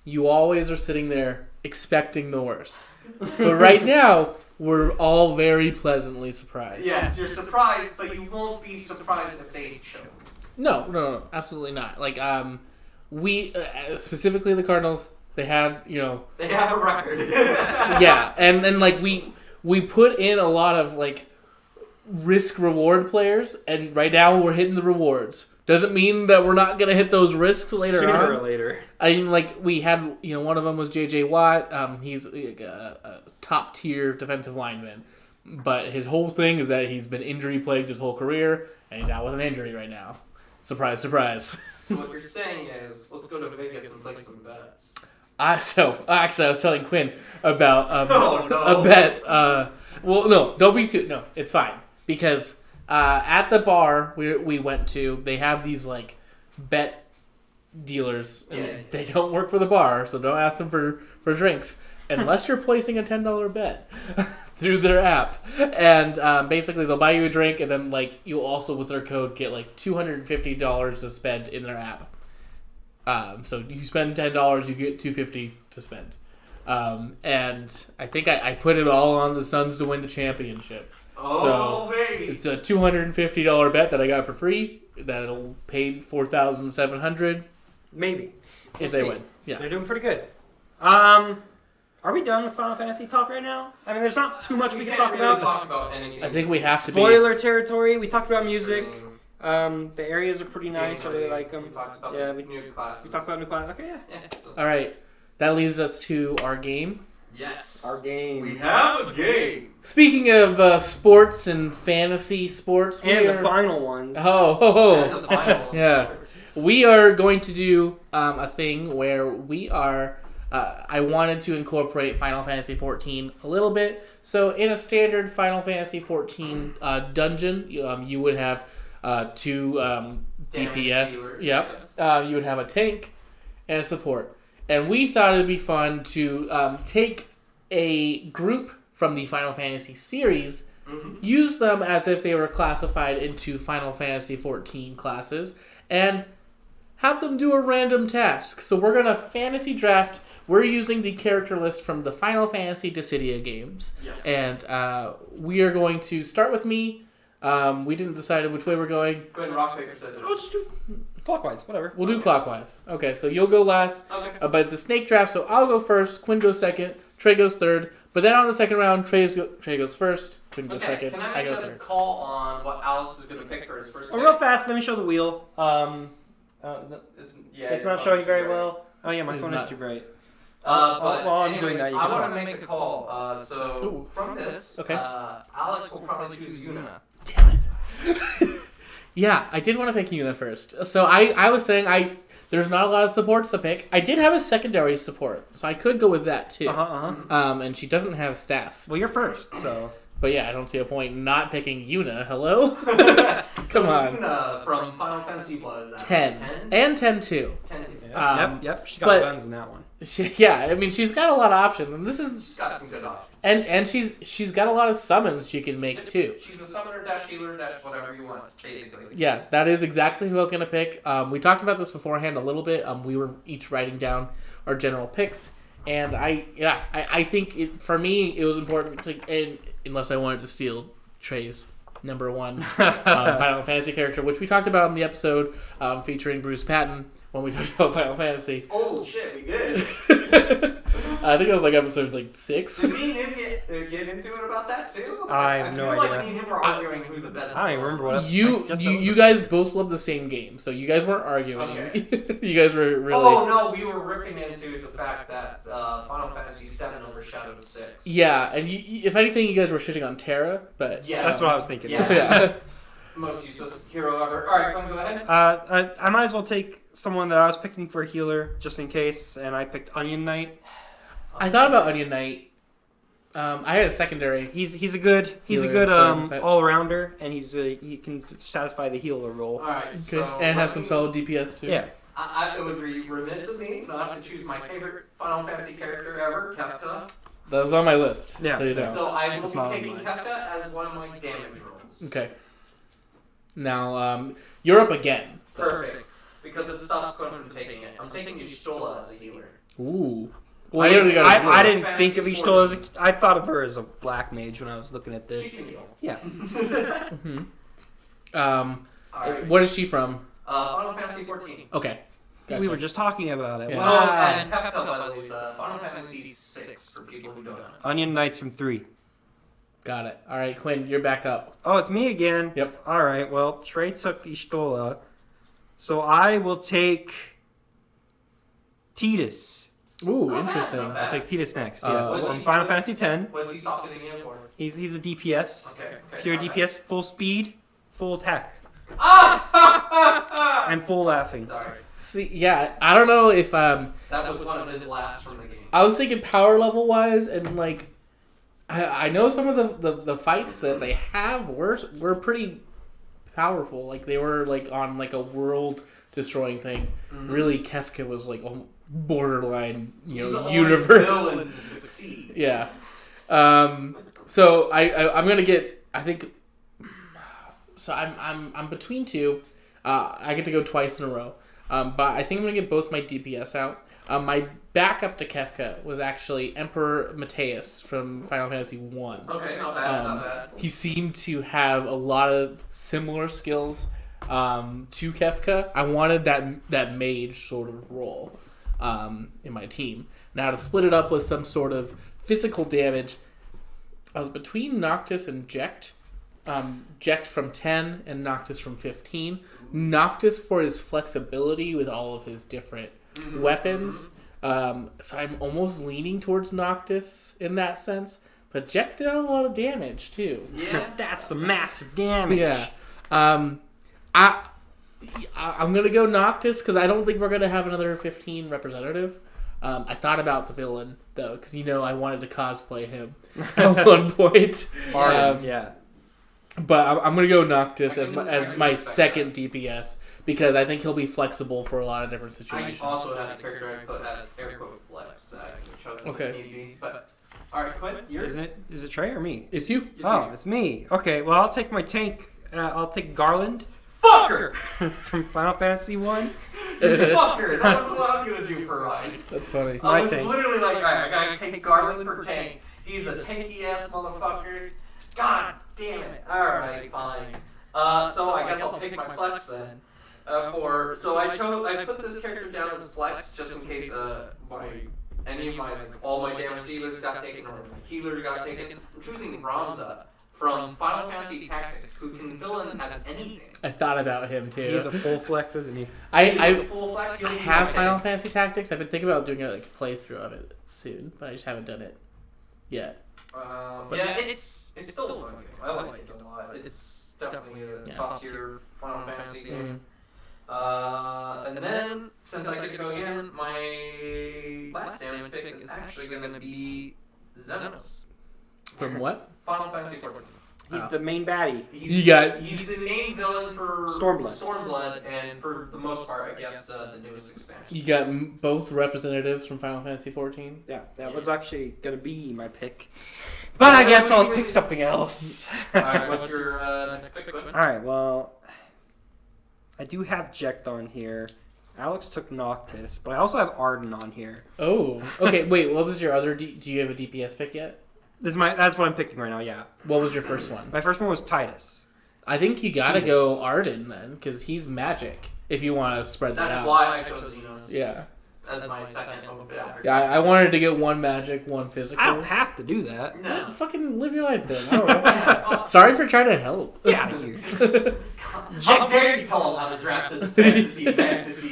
you always are sitting there expecting the worst. But right now, we're all very pleasantly surprised.
Yes, you're surprised, but you won't be surprised if they choke.
No, absolutely not. Like, we specifically the Cardinals, they had,
They have a record.
yeah, and then like we put in a lot of like risk reward players, and right now we're hitting the rewards. Doesn't mean that we're not gonna hit those risks later
Sooner
on.
or later.
I mean, like we had, one of them was J.J. Watt. He's a top tier defensive lineman, but his whole thing is that he's been injury plagued his whole career, and he's out with an injury right now. Surprise, surprise.
So what you're saying is, let's go to Vegas and play some bets.
Actually, I was telling Quinn about
Oh,
a bet. Well, no, don't be too. No, it's fine because at the bar we went to, they have these like bet dealers. And they don't work for the bar, so don't ask them for drinks unless you're placing a $10 bet through their app. And basically, they'll buy you a drink, and then like you'll also with their code get like $250 to spend in their app. So you spend $10, you get $250 to spend. And I think I put it all on the Suns to win the championship.
Oh, baby!
It's a $250 bet that I got for free. That'll pay $4,700
Maybe.
if they win. Yeah,
They're doing pretty good. Are we done with Final Fantasy talk right now? I mean, there's not too much we can talk
really
about.
talk about anything.
I think we have to be.
Spoiler territory. We talked about music. The areas are pretty nice. I really like them.
We talked about new classes.
We talked about new class. Okay, yeah.
All right, that leads us to our game.
Yes.
Our game.
We have a game.
Speaking of sports and fantasy sports,
And the final ones.
And the final one.
Yeah. We are going to do a thing where we are. I wanted to incorporate Final Fantasy XIV a little bit. So in a standard Final Fantasy XIV dungeon, you would have two DPS. Yep. You would have a tank and a support. And we thought it'd be fun to take a group from the Final Fantasy series, use them as if they were classified into Final Fantasy XIV classes, and have them do a random task. So we're going to fantasy draft. We're using the character list from the Final Fantasy Dissidia games.
Yes.
And we are going to start with me. We didn't decide which way we're going.
Go ahead and rock, paper, scissors.
Oh, just do clockwise, whatever.
We'll do clockwise. Okay, so you'll go last.
Okay.
But it's a snake draft, so I'll go first, Quinn goes second, Trey goes third. But then on the second round, Trey goes first, Quinn goes second,
Can I
I
make
go
another
third.
call on what Alex is going to pick for his first
Oh,
pick?
real fast, let me show the wheel.
It's
It's
your
not showing
phone's
very
too bright.
well. Oh, yeah, my
It's
phone
not.
is too bright.
But
while I'm doing
anyways,
that, you
I
can
want
talk.
to make a call. So
Ooh.
from this,
Okay.
Alex will probably choose Yuna.
Damn it. Yeah, I did want to pick Yuna first. So I was saying there's not a lot of supports to pick. I did have a secondary support, so I could go with that too. And she doesn't have staff.
Well, you're first, so.
But yeah, I don't see a point in not picking Yuna. Hello? Come on.
Yuna from Final Fantasy was that
10.
10?
And 10 too.
10 too.
Yep, she's got
but-
guns in that one.
Yeah, I mean, she's got a lot of options. And this is...
She's got some good options.
And she's got a lot of summons she can make too.
She's a summoner dash healer dash whatever you want, basically.
Yeah, that is exactly who I was going to pick. We talked about this beforehand a little bit. We were each writing down our general picks. And I think for me, it was important to... unless I wanted to steal Trey's number one Final Fantasy character, which we talked about in the episode featuring Bruce Patton when we talked about Final Fantasy.
Oh shit, we did.
I think that was like episode 6.
Did me and him get into it about that too?
I have no
feel
idea.
like me and him were arguing who the best.
I don't even remember what else.
You guys both love the same game, so you guys weren't arguing.
Okay.
You guys were really...
Oh no, we were ripping into the fact that Final Fantasy VII overshadowed 6.
Yeah, and if anything, you guys were shitting on Terra, but...
Yeah,
That's what I was thinking.
Yeah.
Yeah.
Most useless hero ever. All right, go ahead.
I might as well take someone that I was picking for a healer, just in case, and I picked Onion Knight.
I thought about Onion Knight. I had a secondary.
He's a good
Healer, so, but-
all rounder, and he can satisfy the healer role.
All right, so
and have some solid DPS too.
Yeah.
It would be remiss of me not to choose my favorite Final Fantasy character ever, Kefka.
That was on my list.
Yeah.
So you know.
So I will
It's
be
not on
taking
mine.
Kefka as one of my damage rolls.
Okay. Now, you're up again.
Perfect. Because it stops Quinn from taking it. I'm taking Y'shtola as a healer.
Ooh. Well, I already got a
I
healer.
didn't think of Y'shtola as I thought of her as a black mage when I was looking at
She
this.
can heal.
Yeah.
Alright.
What is she from?
Final Fantasy 14.
Okay. Gotcha.
We were just talking about it.
Yeah.
Wow.
Oh, and Kefka, by the way, is Final Fantasy 6 for people who don't know.
Onion Knights from 3.
Got it. All right, Quinn, you're back up.
Oh, it's me again.
Yep.
All right. Well, Trey took Y'shtola, so I will take Tidus.
Ooh,
Not bad,
interesting.
not bad.
I'll take Tidus next.
Uh,
Yes,
what's
from
he-
Final Fantasy X.
What's he softening in for?
He's a DPS,
Okay.
pure
alright.
DPS, full speed, full attack,
Ah!
and full laughing.
Sorry.
See, yeah, I don't know if
That was one of his last from the game.
I was thinking power level wise, and like I know some of the fights that they have were pretty powerful. Like they were like on like a world destroying thing. Mm-hmm. Really, Kefka was like a borderline, universe.
Villain to succeed.
Yeah. So I'm gonna get. I think. So I'm between two. I get to go twice in a row. But I think I'm gonna get both my DPS out. My backup to Kefka was actually Emperor Mateus from Final Fantasy 1.
Okay, not bad, not bad.
He seemed to have a lot of similar skills to Kefka. I wanted that mage sort of role in my team. Now to split it up with some sort of physical damage, I was between Noctis and Jekt. Jekt from 10 and Noctis from 15. Noctis for his flexibility with all of his different weapons. So I'm almost leaning towards Noctis in that sense. But Jekt did a lot of damage too.
Yeah, that's some massive damage.
Yeah. I'm gonna go Noctis because I don't think we're gonna have another 15 representative. I thought about the villain though because I wanted to cosplay him at one point.
Yeah.
But I'm gonna go Noctis as my second DPS because I think he'll be flexible for a lot of different situations.
I also had a character I put as air quote flex that I chose
okay.
But all right, Quinn, yours.
Is it Trey or me?
It's you.
It's me. Okay, well I'll take my tank. I'll take Garland.
Fucker!
From Final Fantasy 1.
Fucker! That was what I was gonna do for Ryan.
That's funny.
I was literally like, alright, I gotta take Garland for tank. He's a tanky ass motherfucker. God damn it. Alright, fine. So I guess I'll pick my flex then. So I put this character down as flex just in case all my damage dealers got taken or my healer got taken. I'm choosing Bronza from Final Fantasy Tactics, who can fill in as anything.
I thought about him too.
He's a full flex, isn't he?
I
have
Final Fantasy Tactics. I've been thinking about doing a playthrough of it soon, but I just haven't done it yet.
It's still fun. I like it a lot. It's definitely a top tier Final Fantasy game. And then, since I get to go again, my last damage pick is actually going to be Xenos.
From what?
Final Fantasy 14.
He's the main baddie.
He's the main villain for Stormblood, and for the most part, I guess, the newest expansion.
You got both representatives from Final Fantasy 14?
Yeah, that was actually going to be my pick. But I guess I'll pick something else.
Alright, what's your next pick?
Alright, well, I do have Jekt on here. Alex took Noctis, but I also have Arden on here.
Oh, okay. Wait, what was your other? Do you have a DPS pick yet?
That's what I'm picking right now. Yeah.
What was your first one?
My first one was Titus.
I think you gotta go Arden then, because he's magic. If you want to spread that out.
That's why I chose Xenos.
Yeah.
As my second adapter.
Yeah, I wanted to get one magic, one physical.
I don't have to do that.
No.
Yeah, fucking live your life then. I don't know. Sorry for trying to help.
Get out of here.
How dare you tell him how to draft this fantasy.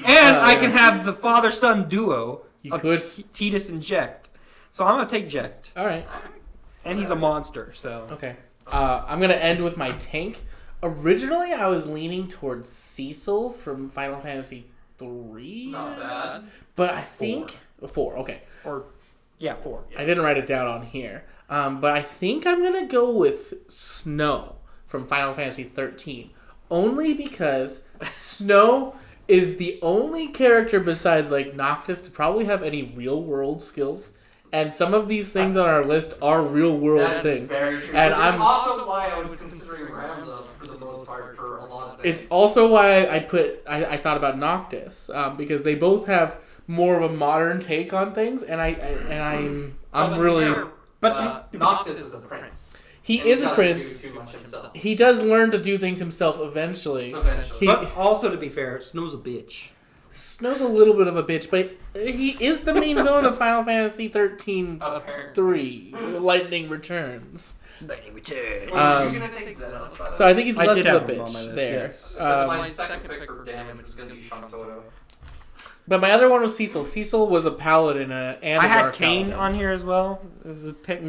And I can have the father-son duo of
could.
Titus and Jekt. So I'm going to take Jekt.
All right.
And he's a monster, so...
Okay. I'm going to end with my tank. Originally, I was leaning towards Cecil from Final Fantasy 3.
Not bad.
But I think... 4, okay.
4.
I didn't write it down on here. But I think I'm going to go with Snow from Final Fantasy 13. Only because Snow is the only character besides Noctis to probably have any real-world skills. And some of these things on our list are real-world things.
Very true.
And
Which is also why I was considering Ramza for the most part for a lot of things.
It's also why I thought about Noctis because they both have more of a modern take on things, and I'm really.
But Noctis is a prince.
He is a prince.
Do too much himself.
He does learn to do things himself eventually.
But also, to be fair, Snow's a bitch.
Snow's a little bit of a bitch, but he is the main villain of Final Fantasy 13 3. Lightning Returns.
Lightning Returns.
So I think he's less of a bitch there.
Yes.
My second pick for damage was going to be Shantoto.
But my other one was Cecil. Cecil was a paladin and a
I had
dark
Kane
paladin.
on here as well as a pick,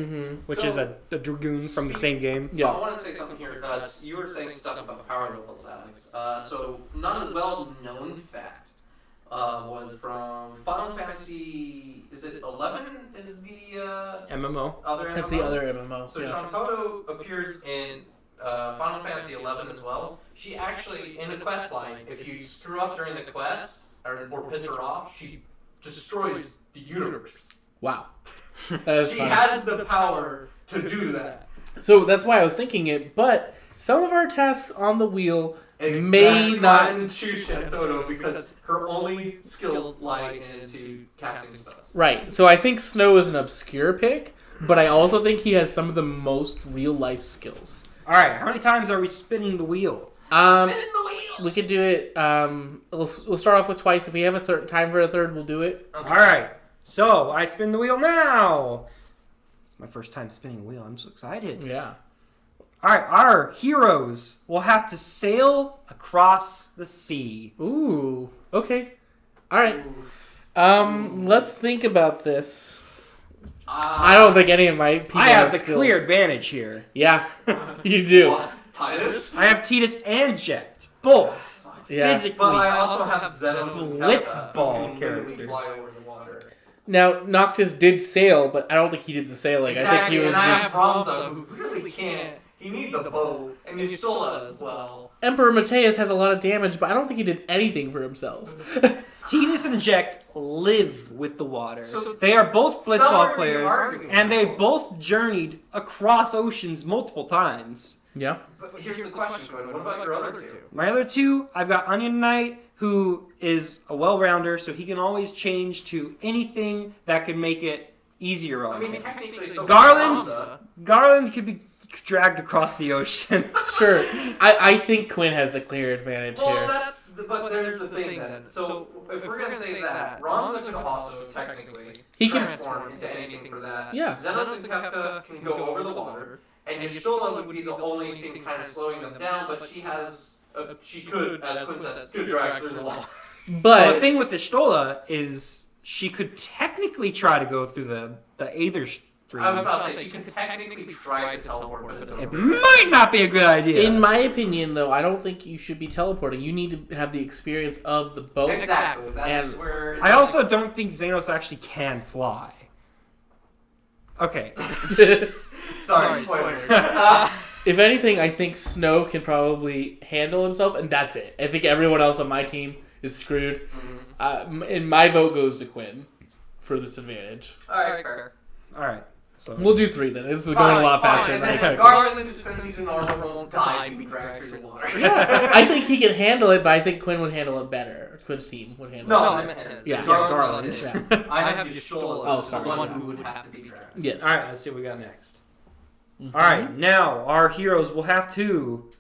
which is a dragoon from the same game.
So I want to say something here. You were saying stuff about power levels, Alex. So not a well-known fact. was from Final Fantasy. Is it 11? Is the
MMO.
other MMO?
That's the other MMO.
So
yeah.
Shantoto appears in Final Fantasy 11 as well. She actually, in a quest line, if you screw up during the quest or piss her off, she destroys the universe.
Wow. That
She
fun.
has the power to do that.
So that's why I was thinking it, but some of our tasks on the wheel may
Exactly
not.
why I didn't choose Shantoto because her only skills lie into casting spells.
Right. So I think Snow is an obscure pick, but I also think he has some of the most real life skills.
All right, how many times are we spinning the wheel?
We could do it. We'll start off with twice. If we have a time for a third, we'll do it.
Okay. All right, so I spin the wheel now. It's my first time spinning a wheel. I'm so excited.
Yeah.
All right, our heroes will have to sail across the sea.
Ooh. Okay. All right. Let's think about this. I don't think any of my people
I have the
skills.
clear advantage here.
Yeah, you do.
What? Titus?
I have Titus and Jet, both
Yeah.
physically.
But I also have Zenos and
Blitz
Kefka,
ball
who can literally
characters.
fly over the water.
Now Noctis did sail, but I don't think he did the sailing. I think he was
and I
just
have Ramza, who really can't. He needs a bow, and Yustola as well.
Emperor Mateus has a lot of damage, but I don't think he did anything for himself.
Titus and Jet live with the water.
So
they are both blitzball
Stellar
players,
arguing.
and they both journeyed across oceans multiple times.
Yeah.
But here's the question, Quinn. What about your other two?
My other two, I've got Onion Knight, who is a well-rounder, so he can always change to anything that could make it easier on
I mean,
him.
technically, so
Garland?
Ramza,
Garland could be dragged across the ocean.
Sure. I think Quinn has the clear advantage
well,
here.
but there's the thing then. So if we're gonna say that, Ramza could also technically
He can-
transform into anything for that.
Yeah.
Zenos and Kefka can go over the water, and Yustola would be the only thing kind of slowing them down. But she has, she could, as Quinn says, could drag through the water.
Well, the
But
thing with Ishtola is she could technically try to go through the Aether Stream.
I was about to say she can technically try to teleport, but it doesn't.
It
work.
might not be a good idea.
in my opinion, though, I don't think you should be teleporting. You need to have the experience of the boat.
Exactly. That's
And-
where.
I also don't think Xenos actually can fly. Okay.
Sorry, spoilers.
If anything, I think Snow can probably handle himself, and that's it. I think everyone else on my team is screwed. And my vote goes to Quinn for this advantage.
Alright, fair.
All right. So
We'll do 3 then. This is going a lot faster
And
than I
then
expected.
Garland, since he's in armor, won't die and be dragged through the water.
I think he can handle it, but I think Quinn would handle it better. Quinn's team would handle
No,
it.
I meant his.
Yeah.
Garland.
Yeah.
I have Yustola
Oh,
as
sorry.
the one who would have to be dragged.
Yes.
all right, let's see what we got next.
Mhm.
All right, now our heroes will have to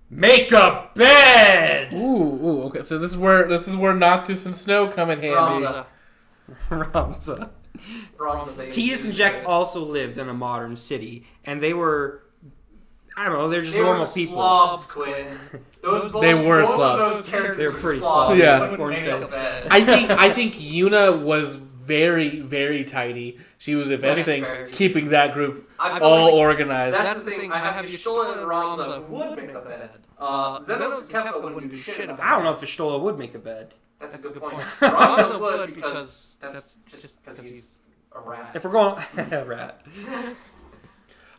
make a bed.
Ooh, okay. So this is where Noctis and Snow come in handy.
Ramza.
Ramza.
Ramza, baby.
Titus and Jack also lived in a modern city, and they were, I don't know, they're just
They
normal
were
people.
slobs, Quinn.
They were
both
slobs.
Of those characters
They're
were
pretty
slobs.
slobs.
Yeah.
They wouldn't make
Weren't
a bed.
I think Yuna was very, very tidy. She was, if
That's
anything,
fair.
keeping that group
I feel
all
like
organized.
that's the thing. I have Yustola and Ramza who would make a bed. Zenos and Kefka wouldn't do shit about it.
I don't know if Ishtola would make a bed.
That's a good point. Ramza would because that's just because he's a rat.
If we're going, rat.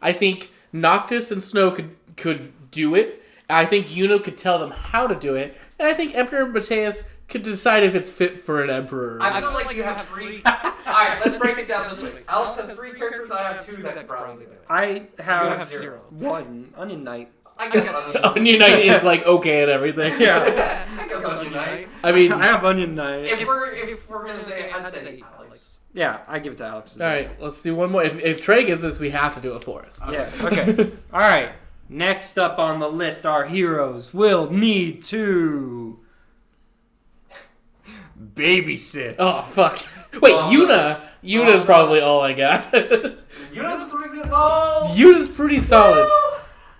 I think Noctis and Snow could do it. I think Yuna could tell them how to do it. And I think Emperor Mateus could decide if it's fit for an emperor.
I feel like you have 3. Alright, let's break it down this way. Alex has 3 characters, I have 2 that could probably do it.
I have,
have 0.
one. Onion Knight.
I guess Onion
Onion Knight is like okay at everything.
Yeah.
I guess Onion Knight.
I mean,
I have Onion Knight.
If we're gonna say, I'd say Alex.
Yeah, I give it to Alex.
all right, let's do one more. If Trey gets this, we have to do a 4th.
Yeah. Okay. All right. Next up on the list, our heroes will need to babysit.
Oh fuck! Wait, Yuna's probably all I got.
Yuna's a pretty good. Oh,
Yuna's pretty solid.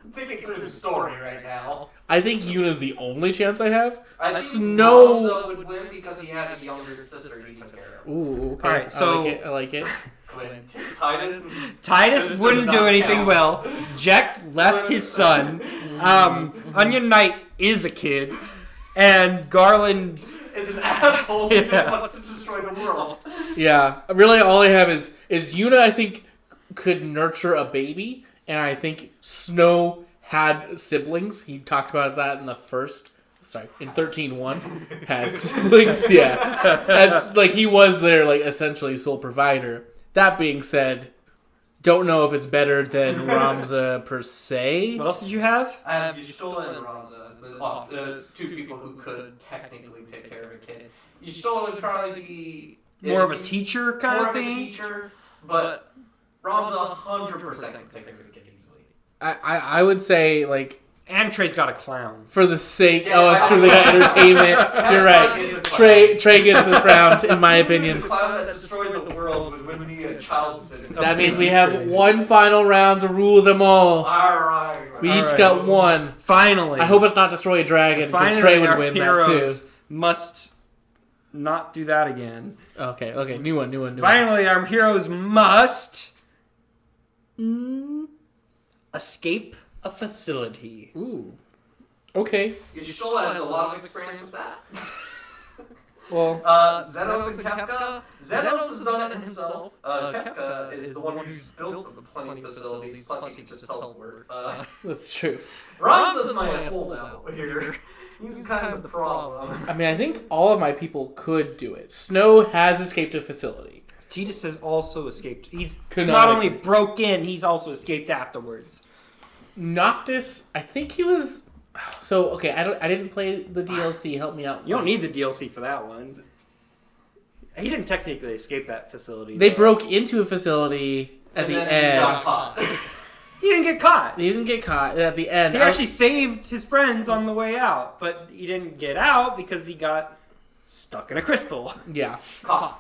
I'm thinking through the story right now.
I think Yuna's the only chance I have.
I think
Snow.
Ramza would win because he had a younger sister he took care of.
Ooh, okay.
All right, so-
I like it.
Quinn. Titus.
Titus
This
wouldn't
does
do
not
anything
count.
well. Jack left his son. Onion Knight is a kid. And Garland
is an asshole who just wants to destroy the world.
Yeah, really, all I have is Yuna. I think could nurture a baby, and I think Snow had siblings. He talked about that in the first. Sorry, in 13-1 had siblings. Yeah, and like he was their like essentially sole provider. That being said, don't know if it's better than Ramza per se.
What else did you have?
I have Yustola and Ramza as the two people who could technically take care of a kid. Yustola would probably be
More of a teacher kind
more
of thing?
a teacher, but Ramza 100% could take care of a kid easily.
I would say like.
And Trey's got a clown.
For the sake, it's true. They got entertainment. You're right. Trey gets the crown, in my opinion.
The clown that destroyed the world would win me a child sin.
That means we have one final round to rule them all.
Alright.
We each got one.
Finally.
I hope it's not destroy a dragon, because Trey would win that too.
Must not do that again.
Okay. New one.
Finally, our heroes must escape a facility.
Ooh. Okay.
Yustola has a lot of experience with that.
Well,
Zenos and Kefka. Zenos has done it himself. Kefka is the one who's built plenty of facilities, plus he can just teleport.
that's true.
Ramza's my holdout here. He's kind of the problem.
I mean, I think all of my people could do it. Snow has escaped a facility.
Tidus has also escaped. He's
Canonically.
not only broke in, he's also escaped afterwards.
Noctis, I think he was. So okay, I didn't play the DLC. Help me out.
You don't need the DLC for that one. He didn't technically escape that facility.
They
though.
broke into a facility at the end.
He didn't get caught.
He didn't get caught at the end.
He actually saved his friends on the way out, but he didn't get out because he got stuck in a crystal.
Yeah.
Caught.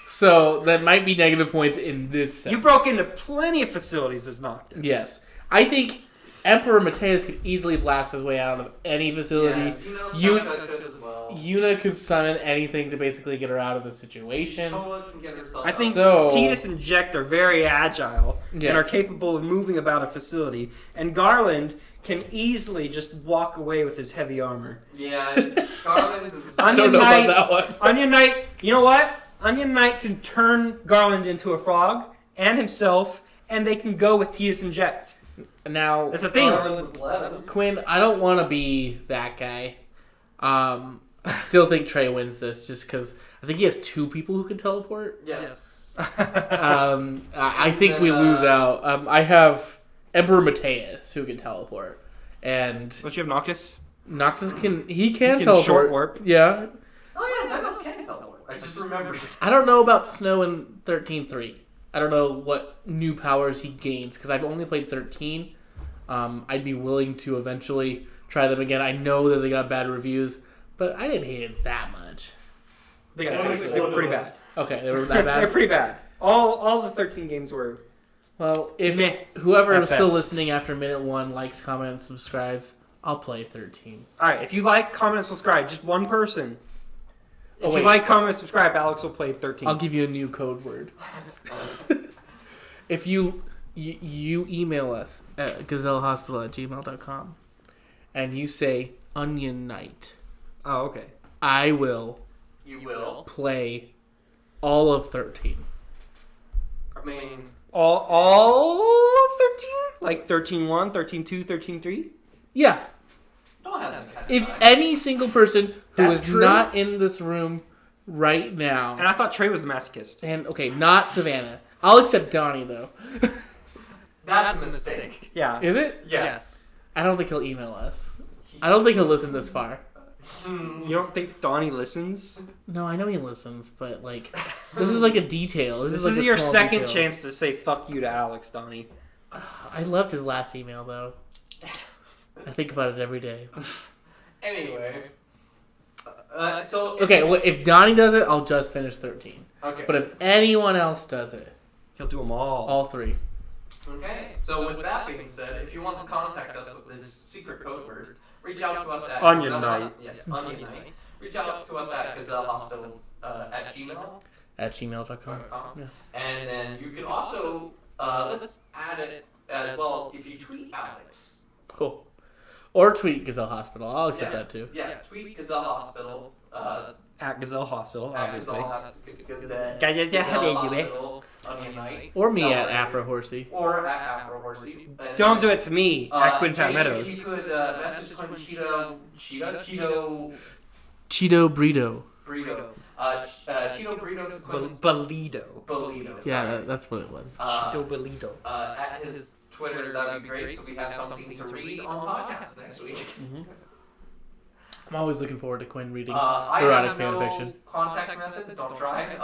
So that might be negative points in this sense.
You broke into plenty of facilities as Noctis.
Yes. I think Emperor Mateus could easily blast his way out of any facility.
Yes, could as well.
Yuna could summon anything to basically get her out of the situation.
Can get herself
I think
So-
Tidus and Jekt are very agile and are
Yes.
capable of moving about a facility, and Garland can easily just walk away with his heavy armor.
Yeah, Garland is...
I don't know about that one.
Onion Knight, you know what? Onion Knight can turn Garland into a frog and himself, and they can go with Tidus and Jekt.
Now,
That's a thing.
Quinn, I don't want to be that guy. I still think Trey wins this just because I think he has two people who can teleport.
Yes.
I think we lose out. I have Emperor Mateus who can teleport. And
Don't you have Noctis?
Noctis can
can
teleport.
short warp.
Yeah.
Oh yeah, Zenos can teleport. I just remembered.
I don't know about Snow in 13.3. I don't know what new powers he gains because I've only played 13. I'd be willing to eventually try them again. I know that they got bad reviews, but I didn't hate it that much.
They were pretty bad.
Okay, they were that
They're
bad.
pretty bad. All the 13 games were.
Well, if
Meh.
whoever
At
is still
best.
listening after minute 1 likes, comments, and subscribes, I'll play 13.
All right, if you like, comment, and subscribe. Just one person.
Oh,
If
wait.
you like, comment, and subscribe, Alex will play 13.
I'll give you a new code word. If you email us at gazellehospital@gmail.com and you say Onion Knight,
Oh, okay.
I will
You will.
play all of 13.
I mean,
All of 13? Like 13-1, 13-2, 13-3?
Yeah.
don't have that kind of
If
time.
any single person who
That's
is
true.
not in this room right now,
And I thought Trey was the masochist.
and okay, not Savannah. I'll accept Donnie though.
That's a mistake.
Yeah.
Is it?
Yes.
I don't think he'll email us. I don't think he'll listen this far.
You don't think Donnie listens?
No, I know he listens, but like, this is like a detail. This,
This
like
is
a
your
small
second
detail.
chance to say fuck you to Alex, Donnie.
I loved his last email though. I think about it every day.
Anyway. So...
Okay, well, if Donnie does it, I'll just finish 13.
Okay.
But if anyone else does it,
He'll do them all.
all 3.
Okay, so with that being said, if you want to contact us with this secret code word, reach out to us at
Onion
Gazelle-
Knight.
Yes, Onion Knight. Reach out to us at gazellehospital at gmail.com.
At gmail.com. Yeah.
And then you can also, let's add it as well if you tweet Alex.
Cool. Or tweet Gazelle Hospital. I'll accept that too.
Yeah, tweet Gazelle Hospital.
At Gazelle Hospital, obviously.
Gazelle Hospital on your night.
Or me at Afro Horsey.
Or at Afro Horsey.
Don't do it to me at Quinn Pat Meadows.
If you could message Quinn Cheeto
Burrito.
Cheeto Burrito to Quinn's
Bolido.
Yeah, that's what it was.
Cheeto Bolido.
At his Twitter, that'd be great, so we have something to read on podcast next week.
Mm-hmm. I'm always looking forward to Quinn reading
I
erotic
have
fan
no
fiction.
contact methods, don't try.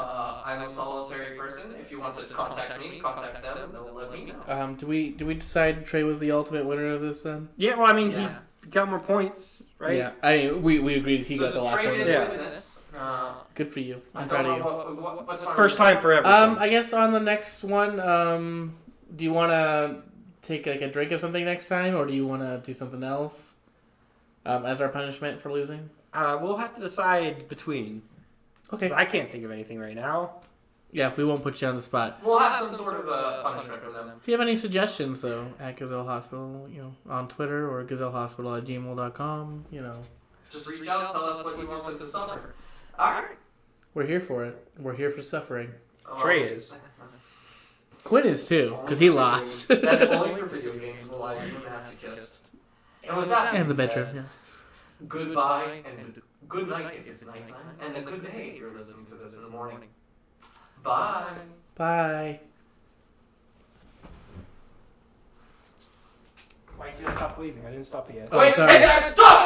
I'm a solitary person. If you want to contact me, contact them, they'll let me know.
Do we decide Trey was the ultimate winner of this then?
Yeah, well, I mean, he got more points, right?
Yeah, I mean, we agreed he got the last one.
Yeah.
Good for you. I'm proud of you.
What's
First time for everything.
I guess on the next one, do you want to take like a drink of something next time, or do you want to do something else as our punishment for losing?
We'll have to decide between.
Okay.
'Cause I can't think of anything right now.
Yeah, we won't put you on the spot.
We'll have some sort of punishment for them.
If you have any suggestions, though, at Gazelle Hospital, on Twitter or gazellehospital@gmail.com,
Just reach out, tell us what you want with the summer. Alright.
We're here for it. We're here for suffering.
Trey is.
Quinn is too, because he lost.
That's only for video games. Well, I'm a masochist. And with that
and the
being
bedroom,
said,
yeah.
Goodbye and good night if it's nighttime, and a good day if you're listening to this in the morning. Bye.
Bye.
Why can't I stop leaving? I didn't stop yet.
Oh,
Wait,
sorry.
stop!